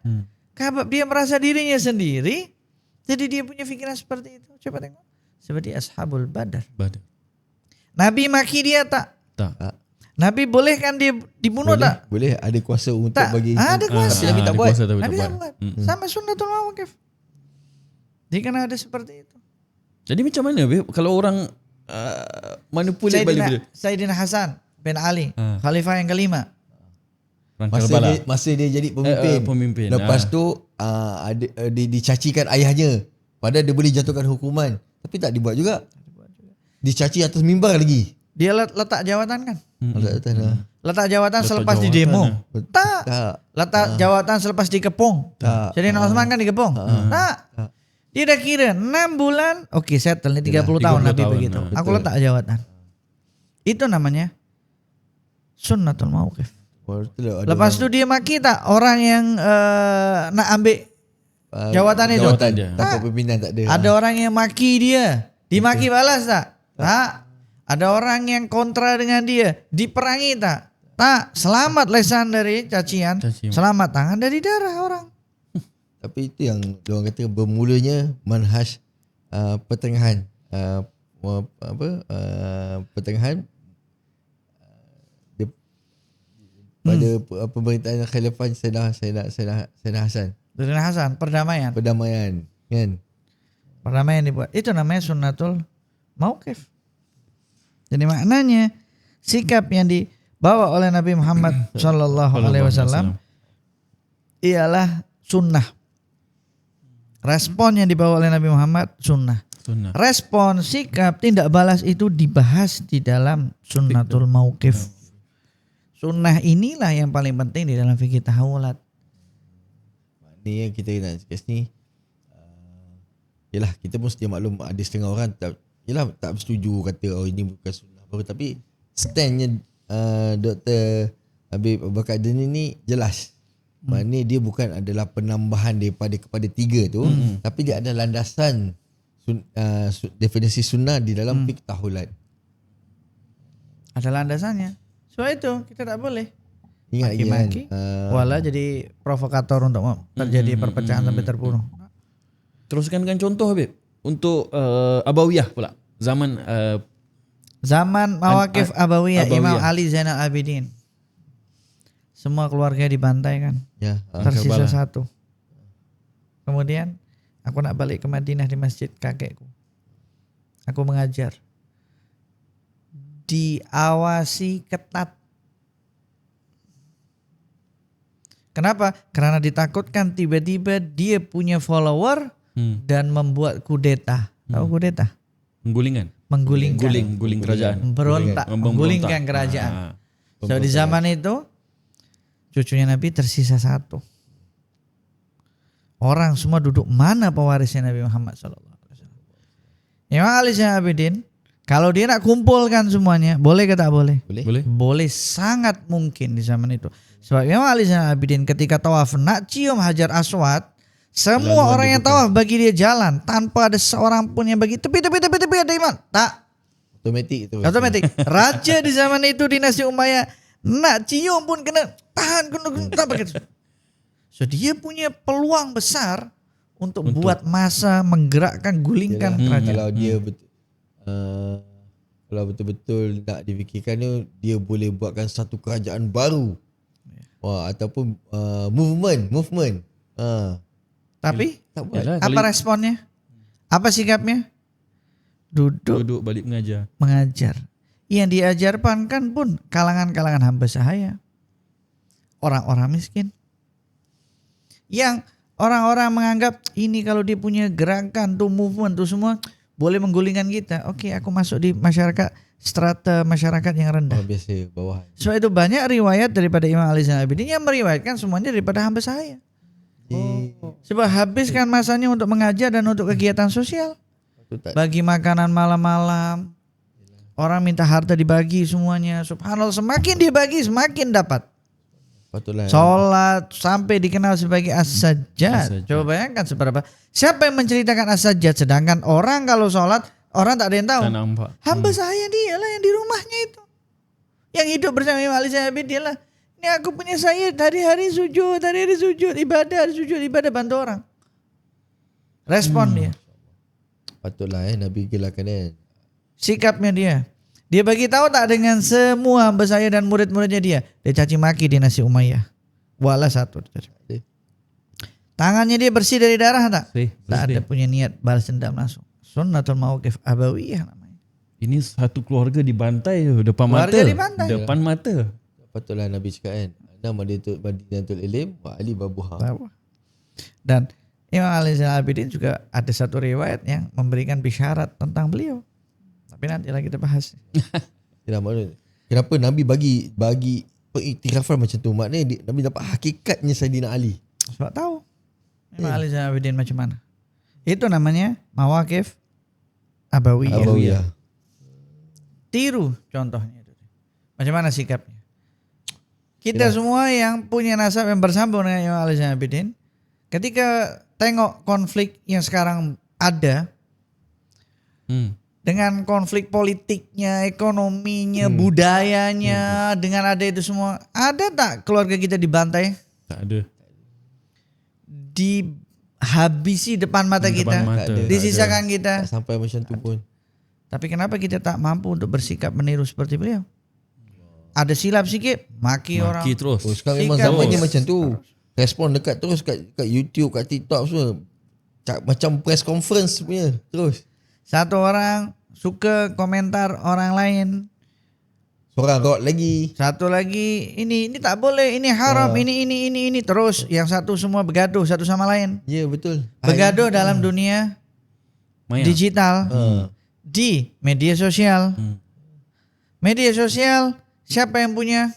Sebab dia merasa dirinya sendiri. Jadi dia punya pikiran seperti itu. Coba tengok. Seperti Ashabul Badar. Nabi maki dia tak? Nabi bolehkan dia dibunuh tak? Boleh. Ada kuasa untuk tak. bagi. Ada kuasa. Nabi tak buat. Nabi tak buat. Sama sunnatul mawakif. Dia kena ada seperti itu. Jadi macam mana kalau orang manipulate balik? Sayyidina Hasan bin Ali, khalifah yang kelima. Masa dia jadi pemimpin. Lepas tu dicacikan ayahnya. Padahal dia boleh jatuhkan hukuman. Tapi tak dibuat juga. Dicaci atas mimbar lagi. Dia letak jawatan kan? Letak jawatan selepas di demo. Tak. Letak jawatan selepas dikepung. Sayyidina Utsman kan dikepung. Tak. Dia dah kira 6 bulan, oke settle nih 30 tahun Nabi begitu. Aku letak jawatan. Itu namanya sunnatul mauqif. Lepas itu dia maki tak orang yang nak ambil jawatan itu. Tanpa pimpinan tak ada. Ada orang yang maki dia, dimaki balas tak? Tak. Ada orang yang kontra dengan dia, diperangi tak? Tak. Selamat lesan dari cacian, selamat tangan dari darah orang. Tapi itu yang diorang kata bermulanya manhaj pertengahan pertengahan pada pemerintahan Khalifah Sayyidina Hasan. Perdamaian kan. Perdamaian dibuat. Itu namanya sunnatul mauqif. Jadi maknanya sikap yang dibawa oleh Nabi Muhammad sallallahu alaihi wasallam ialah sunnah. Respon yang dibawa oleh Nabi Muhammad sunnah. Respon, sikap, tindak balas itu dibahas di dalam sunnatul mauqif. Sunnah inilah yang paling penting di dalam fikih tahawulat. Ini yang kita nak cakap ni. Yalah, kita mesti maklum ada setengah orang tak bersetuju kata ini bukan sunnah baru, tapi standnya Dr. Habib Abu Bakar Adani ni jelas. Maknanya dia bukan adalah penambahan daripada kepada 3 tu, tapi dia ada landasan definisi sunnah di dalam fiqh tahawulat. Ada landasannya. Sebab itu kita tak boleh ingat maki-maki wala jadi provokator untuk terjadi perpecahan sampai terbunuh. Teruskan dengan contoh Habib untuk Abawiyah pula. Zaman mawakif Abawiyah Imam Ali Zainal Abidin. Semua keluarga dibantai kan. Ya, tersisa satu. Kemudian aku nak balik ke Madinah di masjid kakekku. Aku mengajar. Diawasi ketat. Kenapa? Karena ditakutkan tiba-tiba dia punya follower dan membuat kudeta. Tahu kudeta? Menggulingkan kerajaan. Menggulingkan kerajaan. So di zaman itu cucunya Nabi tersisa satu. Orang semua duduk mana pewarisnya Nabi Muhammad SAW. Imam Ali Zainal Abidin, kalau dia nak kumpulkan semuanya, boleh ke tak boleh? Boleh, sangat mungkin di zaman itu. Sebab Imam Ali Zainal Abidin ketika tawaf nak cium Hajar Aswad, semua orang yang tawaf bagi dia jalan tanpa ada seorang pun yang bagi tepi ada imam. Tak. Otomatik. Raja di zaman itu dinasti Umayyah nak cium pun kena tahan begitu. So dia punya peluang besar untuk buat masa menggerakkan gulingkan kerajaan. Kalau dia kalau betul-betul nak difikirkan dia boleh buatkan satu kerajaan baru. Ataupun movement. Tapi apa responnya? Apa sikapnya? Duduk balik mengajar. Yang diajarkan kan pun kalangan-kalangan hamba sahaya. Orang-orang miskin. Yang Orang-orang menganggap ini kalau dia punya gerakan tuh, movement tuh semua boleh menggulingkan kita. Oke, aku masuk di masyarakat, strata masyarakat yang rendah. Biasa bawah. Sebab itu banyak riwayat daripada Imam Ali Zainal Abidin yang meriwayatkan semuanya daripada hamba saya. Sebab habiskan masanya untuk mengajar dan untuk kegiatan sosial. Bagi makanan malam-malam. Orang minta harta dibagi semuanya. Subhanallah, semakin dibagi semakin dapat. Patutlah. Sholat sampai dikenal sebagai as-sajjad. Coba bayangkan seberapa. Siapa yang menceritakan as-sajjad, sedangkan orang kalau sholat orang tak ada yang tahu. Hamba saya dialah yang di rumahnya itu, yang hidup bersama Imam Ali Zainal Abidin dialah. Ini aku punya saya hari-hari sujud, ibadah bantu orang. Respon dia. Patutlah Nabi gelakan Sikapnya dia bagi tahu tak dengan semua hamba saya dan murid-muridnya dia caci maki di Nasi Umayyah. Wala satu. Tangannya dia bersih dari darah tak? Tak ada punya niat balas dendam langsung. Sunnatul Mauqif Abawiyah namanya. Ini satu keluarga dibantai depan mata. Depan mata. Patutlah Nabi cakap kan, nama dia tu Madinatul Ilim wa Ali babuha. Dan Imam Ali Zainal Abidin juga ada satu riwayat yang memberikan bisyarat tentang beliau. Tapi nantilah kita bahas. Kenapa Nabi bagi pengiktirafan macam tu? Maknanya Nabi dapat hakikatnya Sayyidina Ali. Sebab tahu Imam Ali Zainal Abidin macam mana. Itu namanya Mawaqif Abawiyah. Tiru contohnya itu. Macam mana sikapnya? Kita semua yang punya nasab yang bersambung dengan Imam Ali Zainal Abidin, ketika tengok konflik yang sekarang ada, dengan konflik politiknya, ekonominya, budayanya, dengan ada itu semua, ada tak keluarga kita dibantai? Tak ada. Dihabisi depan mata kita, disisakan kita. Tak sampai macam tu pun. Tapi kenapa kita tak mampu untuk bersikap meniru seperti beliau? Ada silap sikit, maki orang. Terus. Sekarang memang zamannya macam tu. Respon dekat terus kat YouTube, kat TikTok semua. Macam press conference punya terus. Satu orang suka komentar orang lain. Seorang rot lagi. Satu lagi ini tak boleh, ini haram, ini terus yang satu semua bergaduh satu sama lain. Ya betul. Bergaduh dalam dunia digital, di media sosial. Media sosial siapa yang punya?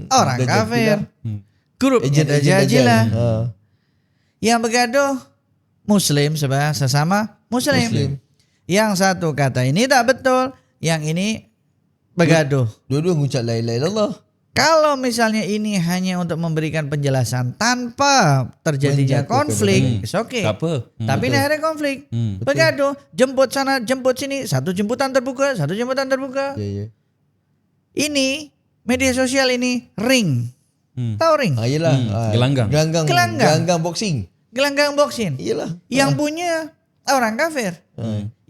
Orang kafir. Grupnya Dajajilah. Yang bergaduh Muslim sesama Muslim. Yang satu kata ini tak betul, yang ini bergaduh. Dua-dua mengucap la ilaha illallah. Kalau misalnya ini hanya untuk memberikan penjelasan tanpa terjadinya konflik, it's okay. Tapi ini akhirnya konflik. Bergaduh, jemput sana, jemput sini, satu jemputan terbuka. Ya. Ini media sosial ini ring. Tahu ring? Yelah. Gelanggang boxing. Gelanggang boxing. Iyalah. Yang punya orang kafir.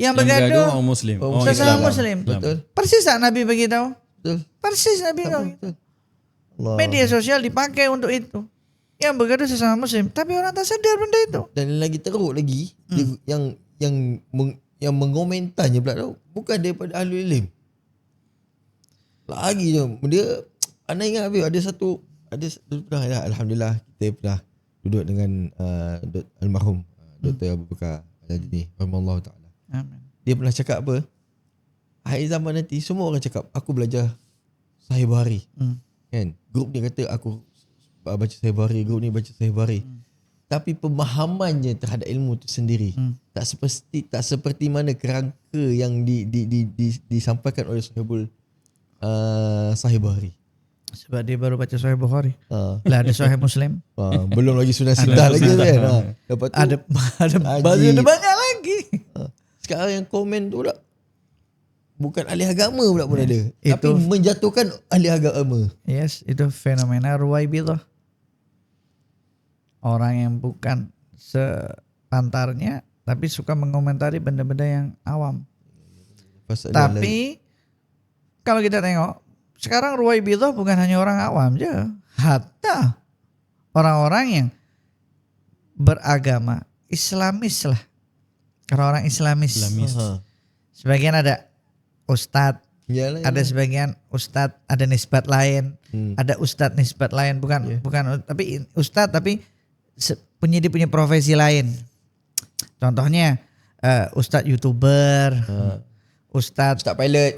Yang bergaduh orang Muslim. Sesama Muslim. Betul. Persis tak Nabi beritahu? Betul. Persis Nabi beritahu. Media sosial dipakai untuk itu. Yang bergaduh sesama Muslim, tapi orang tak sadar benda itu. Dan lagi teruk lagi, yang mengomentarnya pula tu bukan daripada ahli ilm. Lagi je dia, anda ingat ada satu pernah, alhamdulillah kita pernah duduk dengan almarhum Dr. Abu Bakar Al-Adini rahimahullah taala. Amin. Dia pernah cakap apa? Akhir zaman nanti semua orang cakap aku belajar Sahih Bukhari. Kan? Grup ni kata aku baca Sahih Bukhari, grup ni baca Sahih Bukhari. Tapi pemahamannya terhadap ilmu itu sendiri tak seperti mana kerangka yang disampaikan oleh Sahih Bukhari. Sebab dia baru baca Sahih Bukhari. Lah ada Sahih Muslim. Belum lagi sunnah sitah lagi kan. Lepas tu ada banyak lagi. Sekarang yang komen tu pula bukan ahli agama pula pun ada. Tapi menjatuhkan ahli agama. Yes, itu fenomena Ruwaibidah. Orang yang bukan sepantarnya tapi suka mengomentari benda-benda yang awam. Tapi kalau kita tengok sekarang Ruwaibidah bukan hanya orang awam aja, hatta orang-orang yang beragama Islamis lah. Kalau orang Islamis. Sebagian ada ustadz, ada sebagian ustadz ada nisbat lain, ada ustadz nisbat lain bukan tapi ustadz tapi punya profesi lain. Contohnya ustadz YouTuber, ustadz pilot.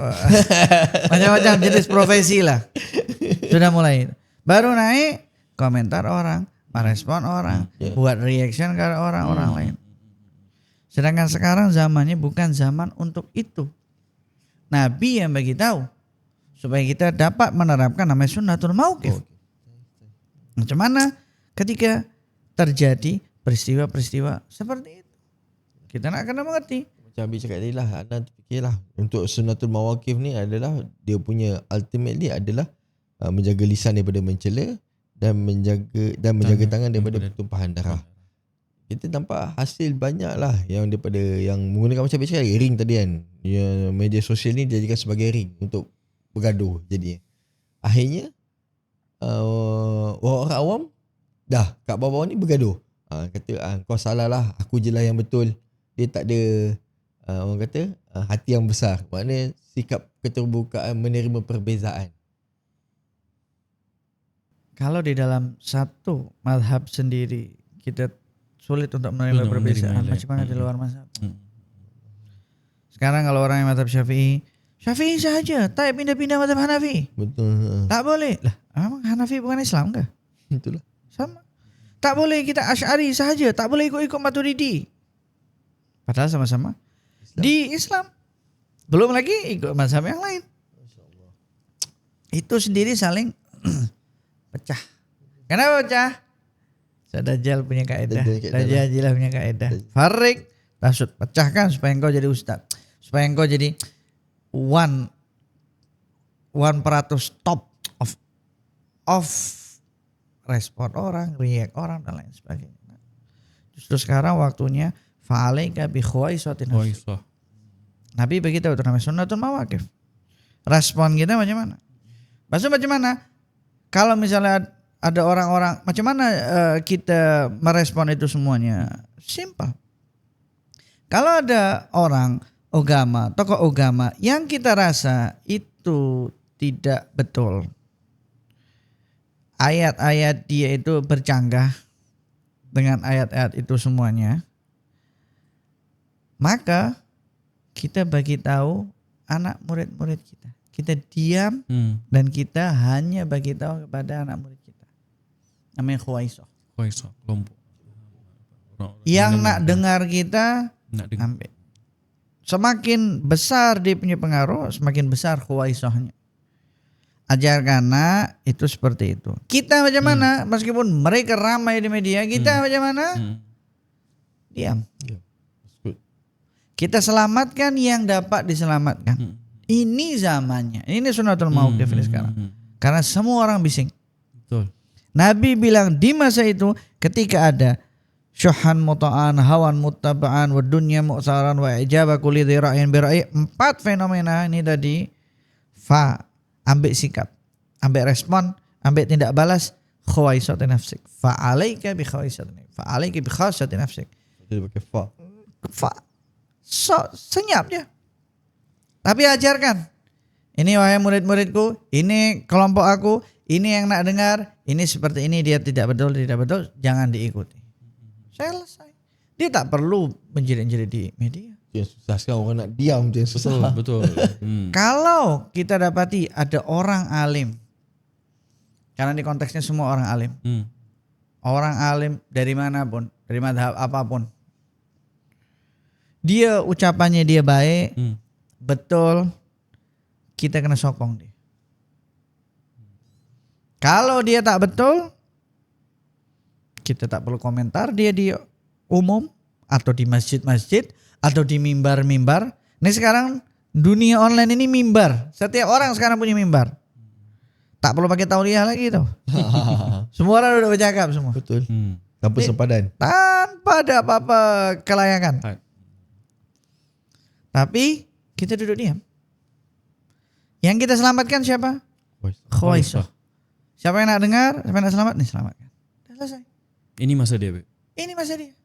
Macam-macam jenis profesi lah. Sudah mulai. Baru naik komentar orang, merespon orang, buat reaction ke orang-orang lain. Sedangkan sekarang zamannya bukan zaman untuk itu. Nabi yang bagi tahu supaya kita dapat menerapkan namanya sunnatul mauqif. Macam mana ketika terjadi peristiwa-peristiwa seperti itu? Kita nak kena mengerti. Macam Habib cakap tadi lah, anda fikirlah untuk sunnatul mawaqif ni adalah dia punya ultimately adalah menjaga lisan daripada mencela dan menjaga tangan daripada pertumpahan darah. Kita nampak hasil banyak lah yang daripada yang menggunakan macam Habib cakap ring tadi kan. Media sosial ni dijadikan sebagai ring untuk bergaduh jadi. Akhirnya orang awam dah kat bawah ni bergaduh. Kata kau salah lah, aku je lah yang betul. Dia tak ada orang kata hati yang besar. Maknanya sikap keterbukaan menerima perbezaan. Kalau di dalam satu mazhab sendiri kita sulit untuk menerima perbezaan, macam mana di luar mazhab? Sekarang kalau orang yang mazhab Syafi'i sahaja, tak pindah-pindah mazhab Hanafi. Betul. Tak boleh. Lah, memang Hanafi bukan Islam ke? Itulah. Sama. Tak boleh kita Asy'ari sahaja, tak boleh ikut-ikut Maturidi. Padahal sama-sama di Islam. Belum lagi ikut mazhab yang lain. Itu sendiri saling pecah. Kenapa pecah? Dajjal punya kaedah. Dajjal punya kaedah. Farik, tasud, pecahkan supaya engkau jadi ustaz. Supaya engkau jadi 1% top of respon orang, react orang dan lain sebagainya. Justru sekarang waktunya fa'alaika bi khuwaisatin nafs. Nabi begitu, itu namanya sunnatul mawaqif. Respon kita macam mana? Maksudnya macam mana? Kalau misalnya ada orang-orang, macam mana kita merespon itu semuanya? Simpel. Kalau ada orang tokoh agama yang kita rasa itu tidak betul, ayat-ayat dia itu bercanggah dengan ayat-ayat itu semuanya, maka kita bagi tahu anak murid-murid kita. Kita diam dan kita hanya bagi tahu kepada anak murid kita. Namanya khuwaisah. Kelompok. Yang nak dengar kita ambil. Semakin besar dia punya pengaruh, semakin besar khuwaisahnya. Ajarkan nak itu seperti itu. Kita macam mana? Meskipun mereka ramai di media, kita macam mana? Diam. Kita selamatkan yang dapat diselamatkan. Ini zamannya. Ini sunnatul mauqif ini sekarang. Karena semua orang bising. Betul. Nabi bilang di masa itu ketika ada syuhan muta'an, hawan muttaba'an, wa dunya mu'saran, wa ijaba kulli dhi ra'yin bi ra'yi. 4 fenomena ini tadi. Ambil sikap, ambil respon, ambil tindak balas. Khuwaisati nafsik. Fa'alaika bi khuwaisati nafsik. Fa'alaika bi khuwaisati nafsik. Jadi pakai fa. Senyap dia. Tapi ajarkan. Ini wahai murid-muridku, ini kelompok aku, ini yang nak dengar, ini seperti ini, dia tidak betul, jangan diikuti. Selesai. Dia tak perlu menjerit-jerit di media. Yang susah sekarang orang nak diam tu yang susah. Betul. Kalau kita dapati ada orang alim, karena di konteksnya semua orang alim. Orang alim dari manapun, dari madhab apapun. Dia ucapannya dia baik, betul, kita kena sokong dia. Kalau dia tak betul, kita tak perlu komentar dia di umum atau di masjid-masjid atau di mimbar-mimbar. Ini sekarang dunia online ini mimbar. Setiap orang sekarang punya mimbar. Tak perlu pakai tauliah lagi tuh. Semua orang udah bercakap semua. Betul. Tanpa sempadan. Tanpa ada apa-apa kelayakan. Tapi kita duduk diam. Yang kita selamatkan siapa? Khuwaisah. Siapa yang nak dengar, siapa yang nak selamat, nih selamatkan. Dah selesai. Ini masa dia, Beb. Ini masa dia.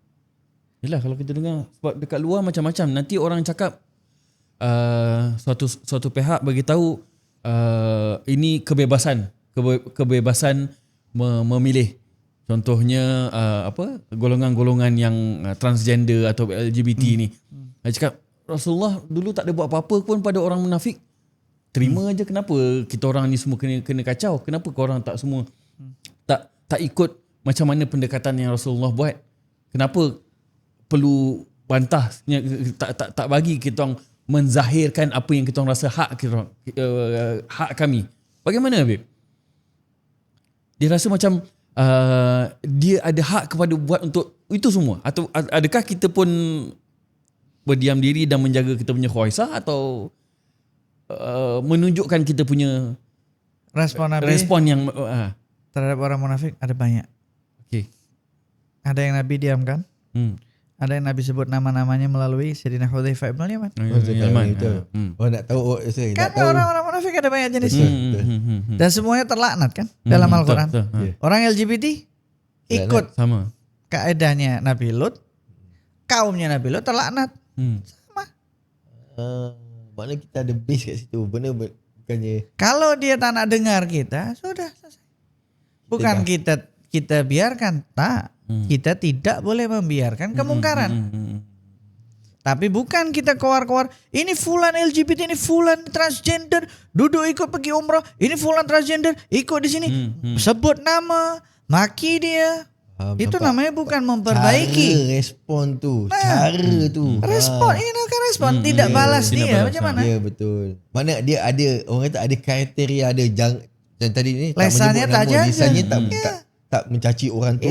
Yelah, kalau kita dengar sebab dekat luar macam-macam, nanti orang cakap suatu pihak bagi tahu ini kebebasan memilih. Contohnya golongan-golongan yang transgender atau LGBT ni. Dia cakap Rasulullah dulu tak ada buat apa-apa pun pada orang munafik. Terima aja, kenapa kita orang ni semua kena kacau? Kenapa korang tak semua tak ikut macam mana pendekatan yang Rasulullah buat? Kenapa perlu bantah, tak bagi kita orang menzahirkan apa yang kita orang rasa hak kami? Bagaimana Habib? Dia rasa macam dia ada hak kepada buat untuk itu semua, atau adakah kita pun berdiam diri dan menjaga kita punya khuaisah, atau menunjukkan kita punya respon yang terhadap orang munafik? Ada banyak. Okay. Ada yang Nabi diamkan. Ada yang Nabi sebut nama-namanya melalui Sayyidina Hudzaifah bin Yaman. Nak tahu saya kan orang-orang munafik ada banyak jenisnya. Dan semuanya terlaknat kan dalam Al-Quran. Orang LGBT ikut sama kaedahnya Nabi Lut, kaumnya Nabi Lut terlaknat. Sama. Maknanya kita ada base kat situ. Bukannya kalau dia tak nak dengar kita, sudah selesai. Bukan kita biarkan, tak. Kita tidak boleh membiarkan kemungkaran. Tapi bukan kita keluar-keluar, ini fulan LGBT, ini fulan transgender, duduk ikut pergi umrah, ini fulan transgender, ikut di sini. Sebut nama, maki dia. Itu namanya bukan memperbaiki. Cara respon tu. Cara tu. Respon, ini kan respon. Tidak balas dia. Macam mana? Ya betul. Mana dia ada, orang kata ada kriteria, ada yang tadi ni lesannya tak jaga. Lesannya tak mencaci orang tu.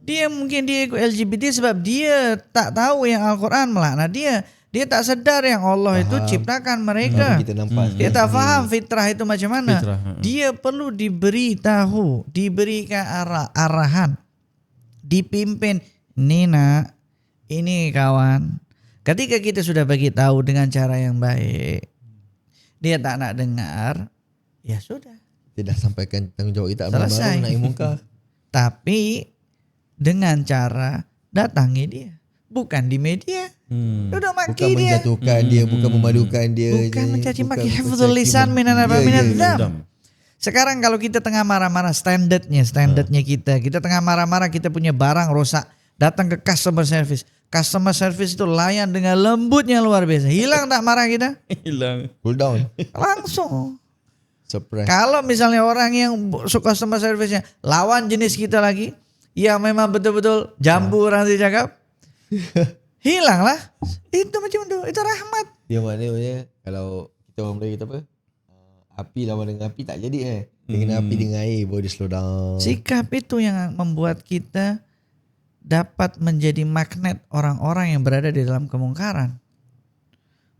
Dia mungkin dia ikut LGBT sebab dia tak tahu yang Al-Quran melaknat dia. Dia tak sedar yang Allah itu ciptakan mereka. Kita nampak. Dia tak faham fitrah itu macam mana. Dia perlu diberitahu, diberikan arahan, dipimpin. Nina, ini kawan. Ketika kita sudah bagi tahu dengan cara yang baik, dia tak nak dengar, ya sudah. Tidak sampaikan tanggungjawab kita. Selesai. Naik muka. Tapi dengan cara datangi dia, bukan di media. Udah maki bukan dia. Menjatuhkan dia, bukan memalukan dia. Bukan mencaci maki. Hifdzul lisan minan dzam. Sekarang kalau kita tengah marah-marah, standarnya kita tengah marah-marah, kita punya barang rosak, datang ke customer service. Customer service itu layan dengan lembutnya luar biasa. Hilang tak marah kita? Hilang. Cool down. Langsung. Surprise. Kalau misalnya orang yang suka customer service-nya lawan jenis kita lagi, yang memang betul-betul jambu orang cakap, hilanglah. Itu macam itu. Itu rahmat. Dia maknanya kalau kita orang Melayu kita apa? Api lawan dengan api tak jadi dengan api dengan air baru dia slow down. Sikap itu yang membuat kita dapat menjadi magnet orang-orang yang berada di dalam kemungkaran.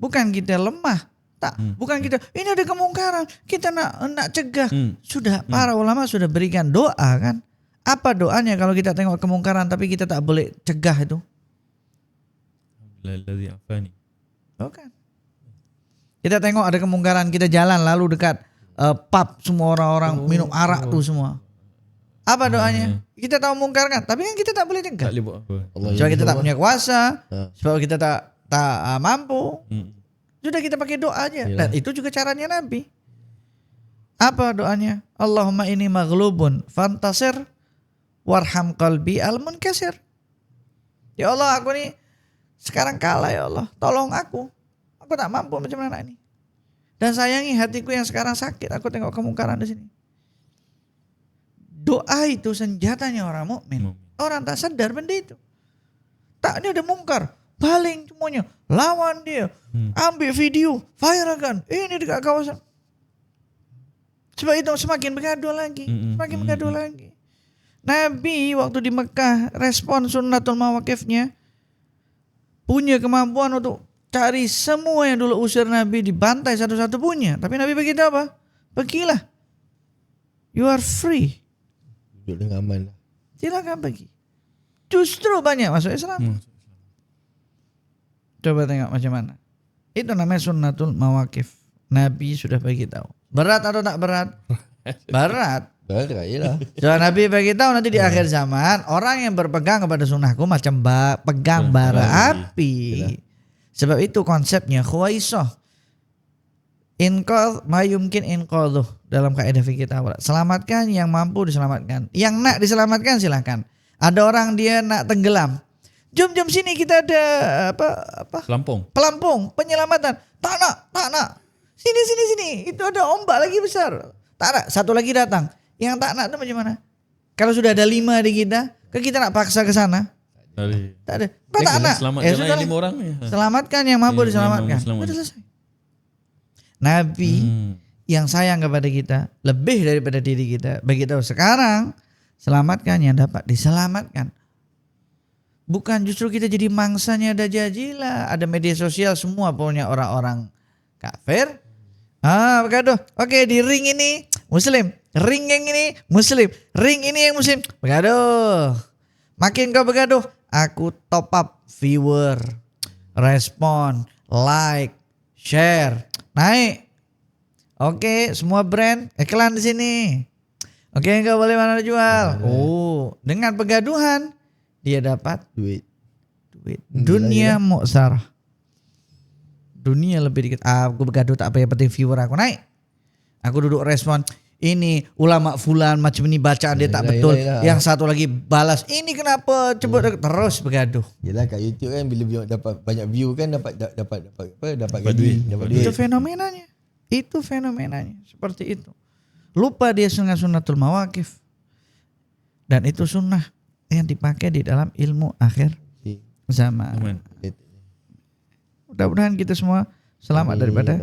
Bukan kita lemah. Tak, bukan kita ini ada kemungkaran, kita nak cegah. Sudah para ulama sudah berikan doa kan. Apa doanya kalau kita tengok kemungkaran tapi kita tak boleh cegah itu? Bukan. Kita tengok ada kemungkaran, kita jalan lalu dekat pub, semua orang-orang minum arak tuh semua. Apa doanya? Kita tahu mungkar kan, tapi kan kita tak boleh cegah. Sebab kita tak punya kuasa, sebab kita tak mampu. Sudah kita pakai doa aja. Dan itu juga caranya Nabi. Apa doanya? Allahumma inni maghlubun fantasir warham qalbi al-munkasir. Ya Allah, aku nih sekarang kalah ya Allah. Tolong aku. Aku tak mampu macam mana ini. Dan sayangi hatiku yang sekarang sakit. Aku tengok kemungkaran di sini. Doa itu senjatanya orang mukmin. Orang tak sadar benda itu. Tak, ini ada mungkar. Baling semuanya, lawan dia, ambil video, viralkan, ini dekat kawasan. Sebab itu semakin bergaduh lagi, Nabi waktu di Mekah respon sunnatul mawakifnya punya kemampuan untuk cari semua yang dulu usir Nabi, dibantai satu-satu punya. Tapi Nabi beritahu apa? Pergilah, you are free. Duduk dengan aman lah. Silakan pergi. Justru banyak masuk Islam. Coba tengok macam mana. Itu namanya sunnatul mawakif. Nabi sudah bagi tahu. Berat atau tak berat? Berat. Berat yelah. So, Nabi bagi tahu nanti di akhir zaman orang yang berpegang kepada sunnahku macam pegang bara api. Sebab itu konsepnya khuwaisah. Inqadh ma yumkin inqadhuh dalam kaidah fikih tawar. Selamatkan yang mampu diselamatkan. Yang nak diselamatkan silahkan. Ada orang dia nak tenggelam. Jom sini kita ada pelampung penyelamatan. Tak nak. Sini. Itu ada ombak lagi besar. Tak nak. Satu lagi datang. Yang tak nak itu bagaimana? Kalau sudah ada 5 di kita nak paksa ke sana. Tak ada. Kau tak nak. Sudah 5 orang. Selamatkan yang mampu diselamatkan. Sudah selesai. Nabi yang sayang kepada kita lebih daripada diri kita. Begitu sekarang selamatkan yang dapat diselamatkan. Bukan justru kita jadi mangsanya dajajilah. Ada media sosial semua punya orang-orang kafir. Begaduh. Oke, di ring ini Muslim. Ring yang ini Muslim. Ring ini yang Muslim. Begaduh. Makin kau begaduh, aku top up viewer, respon, like, share, naik. Oke, semua brand iklan di sini. Oke, kau boleh mana jual. Dengan pegaduhan dia dapat duit. Dunia muksarah. Dunia lebih dikit. Aku begaduh tak apa yang penting viewer aku naik. Aku duduk respon. Ini ulama fulan macam ini bacaan dia tak betul. Yang satu lagi balas. Ini kenapa coba terus begaduh. Yelah kat YouTube kan bila dapat banyak view kan dapat duit. Itu fenomenanya. Seperti itu. Lupa dia sunnatul mawaqif. Dan itu sunnah yang dipakai di dalam ilmu akhir zaman. Mudah-mudahan kita semua selamat daripada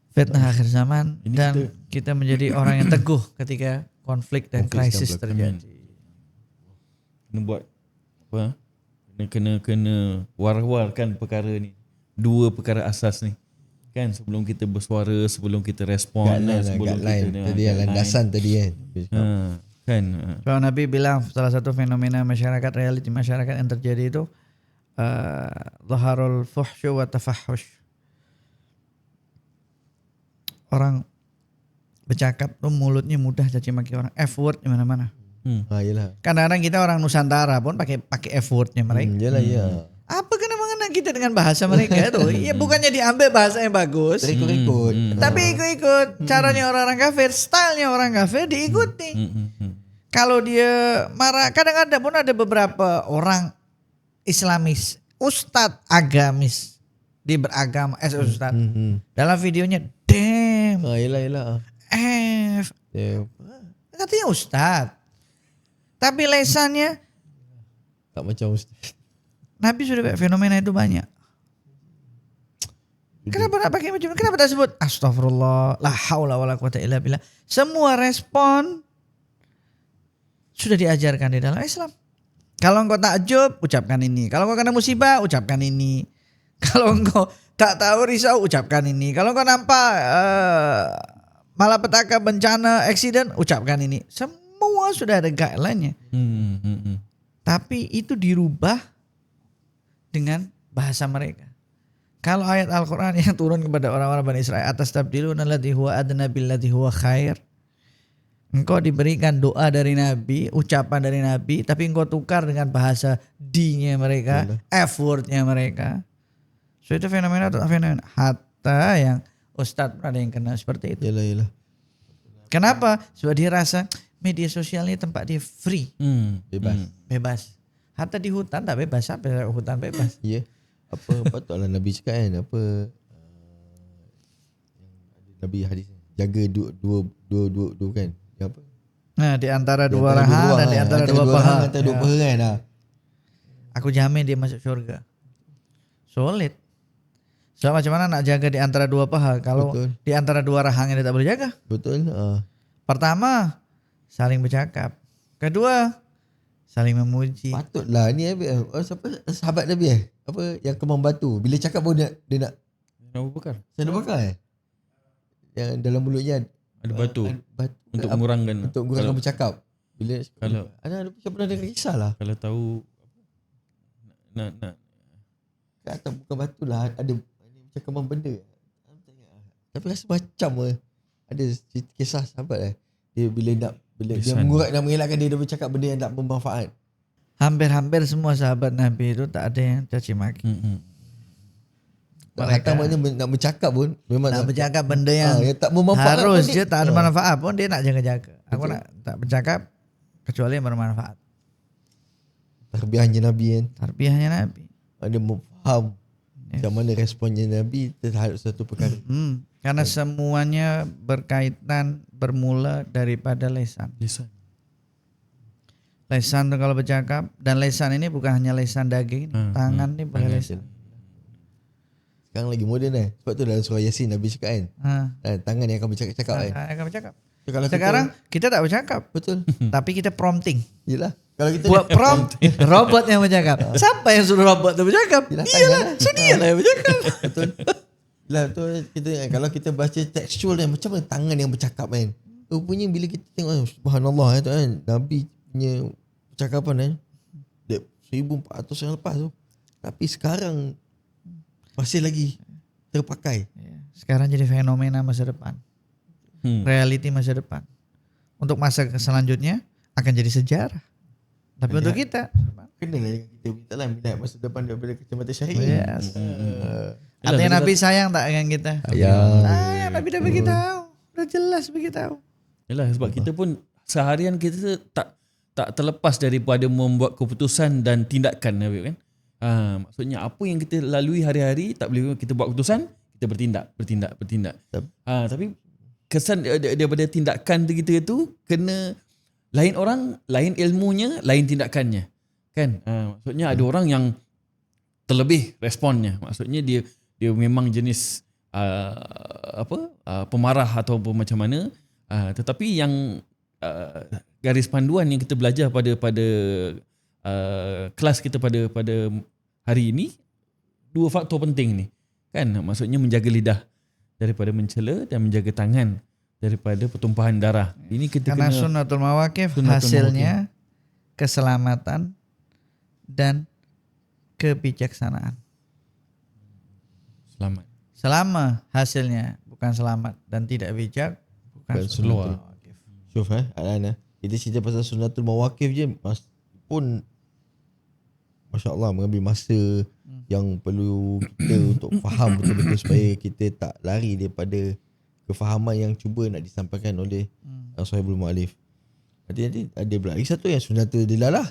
fitnah akhir zaman dan kita menjadi orang yang teguh ketika konflik dan krisis terjadi. Kena buat apa? Kena war-warkan perkara ni. 2 perkara asas ni. Kan sebelum kita bersuara, sebelum kita respon, sebelum kita tadi yang landasan tadi kan. Kan. Kalau Nabi bilang salah satu fenomena masyarakat, realiti masyarakat yang terjadi itu zaharul fuhsyu wa tafahhush. Orang bercakap tuh mulutnya mudah caci maki orang, F-word di mana-mana. Kadang-kadang kita orang Nusantara pun pakai F-wordnya mereka. Apa kena-mengena kita dengan bahasa mereka itu? Ya bukannya diambil bahasa yang bagus, ikut. Tapi ikut caranya orang-orang kafir, stylenya orang kafir diikuti. Kalau dia marah, kadang-kadang pun ada beberapa orang Islamis, ustadz agamis, dia beragama, ustadz. Dalam videonya, damn, katanya ustadz, tapi lesannya tak macam ustadz. Nabi sudah fenomena itu banyak. Kenapa nak pakai macam? Kenapa tak sebut astagfirullah, la haula wala quwata illa billah? Semua respon sudah diajarkan di dalam Islam. Kalau engkau takjub, ucapkan ini. Kalau engkau kena musibah, ucapkan ini. Kalau engkau tak tahu risau, ucapkan ini. Kalau engkau nampak malapetaka, bencana, accident, ucapkan ini. Semua sudah ada guideline-nya. Tapi itu dirubah dengan bahasa mereka. Kalau ayat Al-Quran yang turun kepada orang-orang Bani Israel, atas tabdiluna alladhi huwa adna billadhi huwa khair. Engkau diberikan doa dari Nabi, ucapan dari Nabi, tapi engkau tukar dengan bahasa D-nya mereka, F-wordnya mereka. So itu fenomena. Hatta yang ustadz ada yang kena seperti itu. Yalah. Kenapa? Sebab dia rasa media sosial ini tempat dia free. Bebas. Hatta di hutan tak bebas. Sampai hutan bebas. Ya. Apa patutlah Nabi cakap kan, Nabi hadis jaga dua kan. Apa? Nah, di antara dua rahang dan di antara dua paha. Antara dua paha kan. Aku jamin dia masuk syurga. Solid. So macam mana nak jaga di antara dua paha kalau di antara dua rahangnya dia tak boleh jaga? Betul. Pertama, saling bercakap. Kedua, saling memuji. Patutlah ni siapa sahabat Nabi apa yang kemang batu bila cakap pun dia nak Abu Bakar. Saya nak bakar yang dalam mulutnya ada batu untuk mengurangkan bercakap. Bila kalau ada siapa pernah dengar kisah lah. Kalau tahu nak atau bukan batu lah, ada macam kemang benda. Tapi rasa macam ada kisah sahabat dia bila dia mengurat dan mengelakkan dia bercakap benda yang tak bermanfaat. Hampir-hampir semua sahabat Nabi itu tak ada yang caci maki. mereka maknanya nak bercakap pun memang nak bercakap benda yang tak bermanfaat harus pun je tak ada manfaat pun dia nak jaga-jaga. Aku nak tak bercakap kecuali yang bermanfaat. Tarbiyahnya Nabi kan. Tarbiyahnya Nabi. Ada faham macam mana responnya Nabi terhadap satu perkara. Karena semuanya berkaitan bermula daripada lisan. Lisan tu kalau bercakap, dan lisan ini bukan hanya lisan daging, tangan ni boleh lisan. Sekarang lagi moden sebab tu dalam surah Yasin Nabi cakap kan. Tangan yang akan bercakap kan. Akan bercakap. So, kalau sekarang kita tak bercakap. Betul. Tapi kita prompting. Yelah. Kalau kita buat prompt robot yang bercakap. Siapa yang suruh robot tu bercakap? Iyalah, dia lah yang bercakap. Betul. Lah tu kita kalau kita baca tekstual kan macam mana tangan yang bercakap kan. Rupanya bila kita tengok subhanallah tu kan Nabi punya percakapan kan 1400 yang lepas tu. Tapi sekarang masih lagi terpakai. Sekarang jadi fenomena masa depan. Reality masa depan. Untuk masa selanjutnya akan jadi sejarah. Tapi untuk kita kenalah kita mintalah minat masa depan daripada kacamata syar'i. Yes. Artinya Nabi sayang tak dengan kita? Sayang. Nabi dah bagi tahu. Dah jelas bagi tahu. Yalah, sebab kita pun seharian kita tak terlepas daripada membuat keputusan dan tindakan Nabi kan. Maksudnya apa yang kita lalui hari-hari tak boleh kita buat keputusan, kita bertindak. Tapi kesan daripada tindakan kita itu kena lain orang, lain ilmunya, lain tindakannya. Kan? Maksudnya ada orang yang terlebih responnya. Maksudnya dia memang jenis pemarah ataupun macam mana. Tetapi yang garis panduan yang kita belajar pada kelas kita pada hari ini, dua faktor penting ni. Kan? Maksudnya menjaga lidah daripada mencela dan menjaga tangan daripada pertumpahan darah. Ini kita karena sunnatul mawaqif hasilnya keselamatan dan kebijaksanaan. Selama hasilnya bukan selamat dan tidak bijak, bukan sunnatul mawaqif. Syuf Alana, kita cerita pasal sunnatul mawaqif je pun masya-Allah mengambil masa yang perlu kita untuk faham betul-betul supaya kita tak lari daripada kefahaman yang cuba nak disampaikan oleh Sahibul Mu'alif. Nanti ada pula lagi satu yang sunnatul dilalah.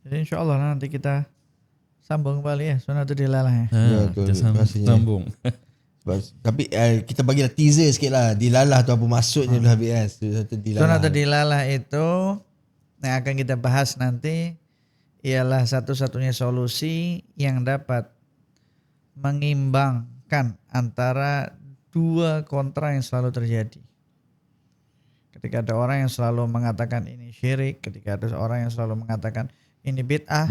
Jadi insya-Allah nanti kita sambung kembali ya sunnatul dilalah ya. Kita sambung. Tapi kita bagilah teaser sikit lah. Dilalah tu apa maksudnya dulu habis kan. Sunnatul dilalah itu yang akan kita bahas nanti ialah satu-satunya solusi yang dapat mengimbangkan antara dua kontra yang selalu terjadi. Ketika ada orang yang selalu mengatakan ini syirik, ketika ada orang yang selalu mengatakan ini bid'ah.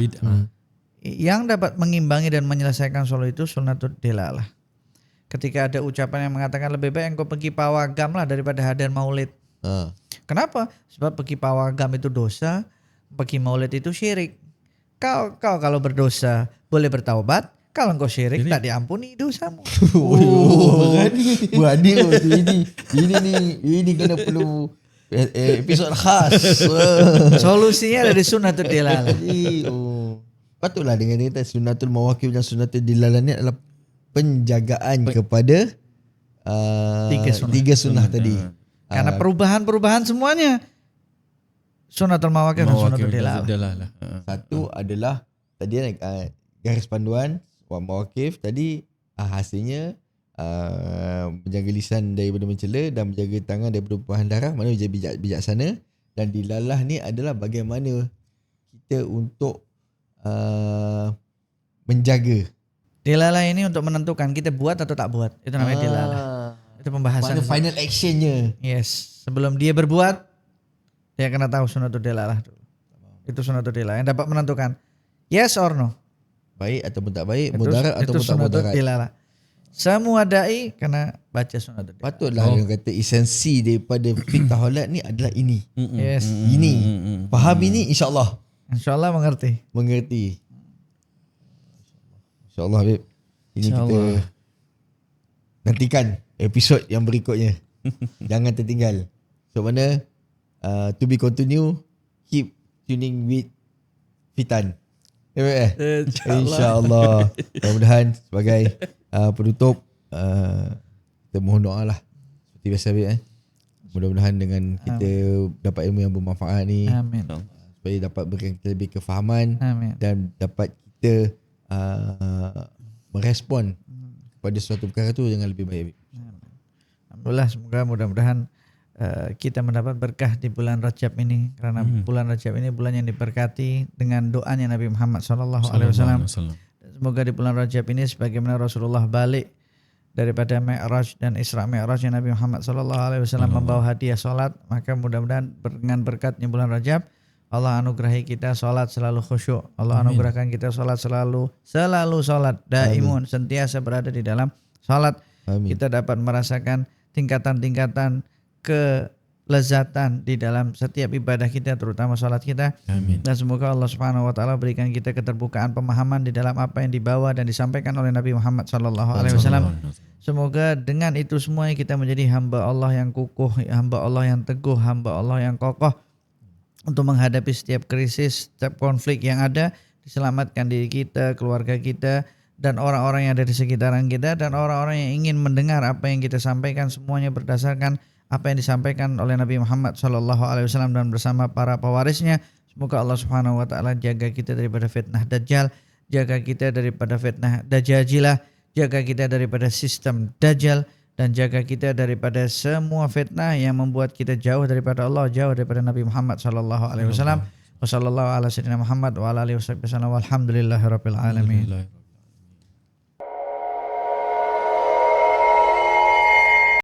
Yang dapat mengimbangi dan menyelesaikan selalu itu sunnatul dilalah. Ketika ada ucapan yang mengatakan lebih baik engkau pergi pawagam lah daripada hadir maulid. Kenapa? Sebab pergi pawagam itu dosa, pergi maulid itu syirik. Kau kalau berdosa boleh bertaubat, kalau engkau syirik tak diampuni dosamu. Ini kena perlu episod khas. Solusinya dari sunnatul dilalah. Patutlah dengan kata sunnatul mawaqif dan sunnatul dilalah ni adalah penjagaan kepada tiga sunnah tadi. Karena perubahan semuanya sunnatul mawaqif dan sunnatul dilalah. Satu adalah tadi garis panduan mawaqif tadi hasilnya menjaga lisan daripada mencela dan menjaga tangan daripada pertumpahan darah, mana menjadi bijaksana. Dan dilalah ni adalah bagaimana kita untuk menjaga. Dilalah ini untuk menentukan kita buat atau tak buat. Itu namanya dilalah. Itu pembahasan. Mana final actionnya. Yes. Sebelum dia berbuat, dia kena tahu sunnatul dilalah dulu. Itu sunnatul dilalah yang dapat menentukan yes or no. Baik ataupun tak baik, mudarat ataupun tak mudarat. Dilalah. Semua dai kena baca sunnatul dilalah. Patutlah dia kata esensi daripada fiqh halat ni adalah ini. Yes. Ini. Faham ini insya-Allah. InsyaAllah mengerti. InsyaAllah babe. Ini kita nantikan episod yang berikutnya. Jangan tertinggal. So mana to be continue. Keep tuning with Fitan. InsyaAllah. Mudah-mudahan sebagai penutup kita mohon doa lah seperti biasa Habib mudah-mudahan dengan kita dapat ilmu yang bermanfaat ni. Amin. Supaya dapat berikan kita lebih kefahaman. Amin. Dan dapat kita merespon pada suatu perkara tu dengan lebih baik. Alhamdulillah, semoga mudah-mudahan kita mendapat berkah di bulan Rajab ini, karena bulan Rajab ini bulan yang diberkati dengan doanya Nabi Muhammad SAW. Semoga di bulan Rajab ini sebagaimana Rasulullah balik daripada Mi'raj dan Isra Mi'raj Nabi Muhammad SAW membawa hadiah solat, maka mudah-mudahan dengan berkatnya bulan Rajab Allah anugerahi kita solat selalu khusyuk. Allah anugerahkan kita solat selalu solat daimun, sentiasa berada di dalam solat. Kita dapat merasakan tingkatan-tingkatan kelezatan di dalam setiap ibadah kita, terutama salat kita. Amin. Dan semoga Allah Subhanahu wa taala berikan kita keterbukaan pemahaman di dalam apa yang dibawa dan disampaikan oleh Nabi Muhammad sallallahu alaihi wasallam. Semoga dengan itu semua kita menjadi hamba Allah yang kukuh, hamba Allah yang teguh, hamba Allah yang kokoh untuk menghadapi setiap krisis, setiap konflik yang ada, diselamatkan diri kita, keluarga kita, dan orang-orang yang ada di sekitaran kita, dan orang-orang yang ingin mendengar apa yang kita sampaikan, semuanya berdasarkan apa yang disampaikan oleh Nabi Muhammad SAW dan bersama para pewarisnya. Semoga Allah Subhanahu wa taala jaga kita daripada fitnah Dajjal, jaga kita daripada fitnah Dajajilah, jaga kita daripada sistem Dajjal, dan jaga kita daripada semua fitnah yang membuat kita jauh daripada Allah, jauh daripada Nabi Muhammad SAW. Wassallallahu ala sayyidina Muhammad wa ala alihi wasallam. Walhamdulillahirabbil alamin.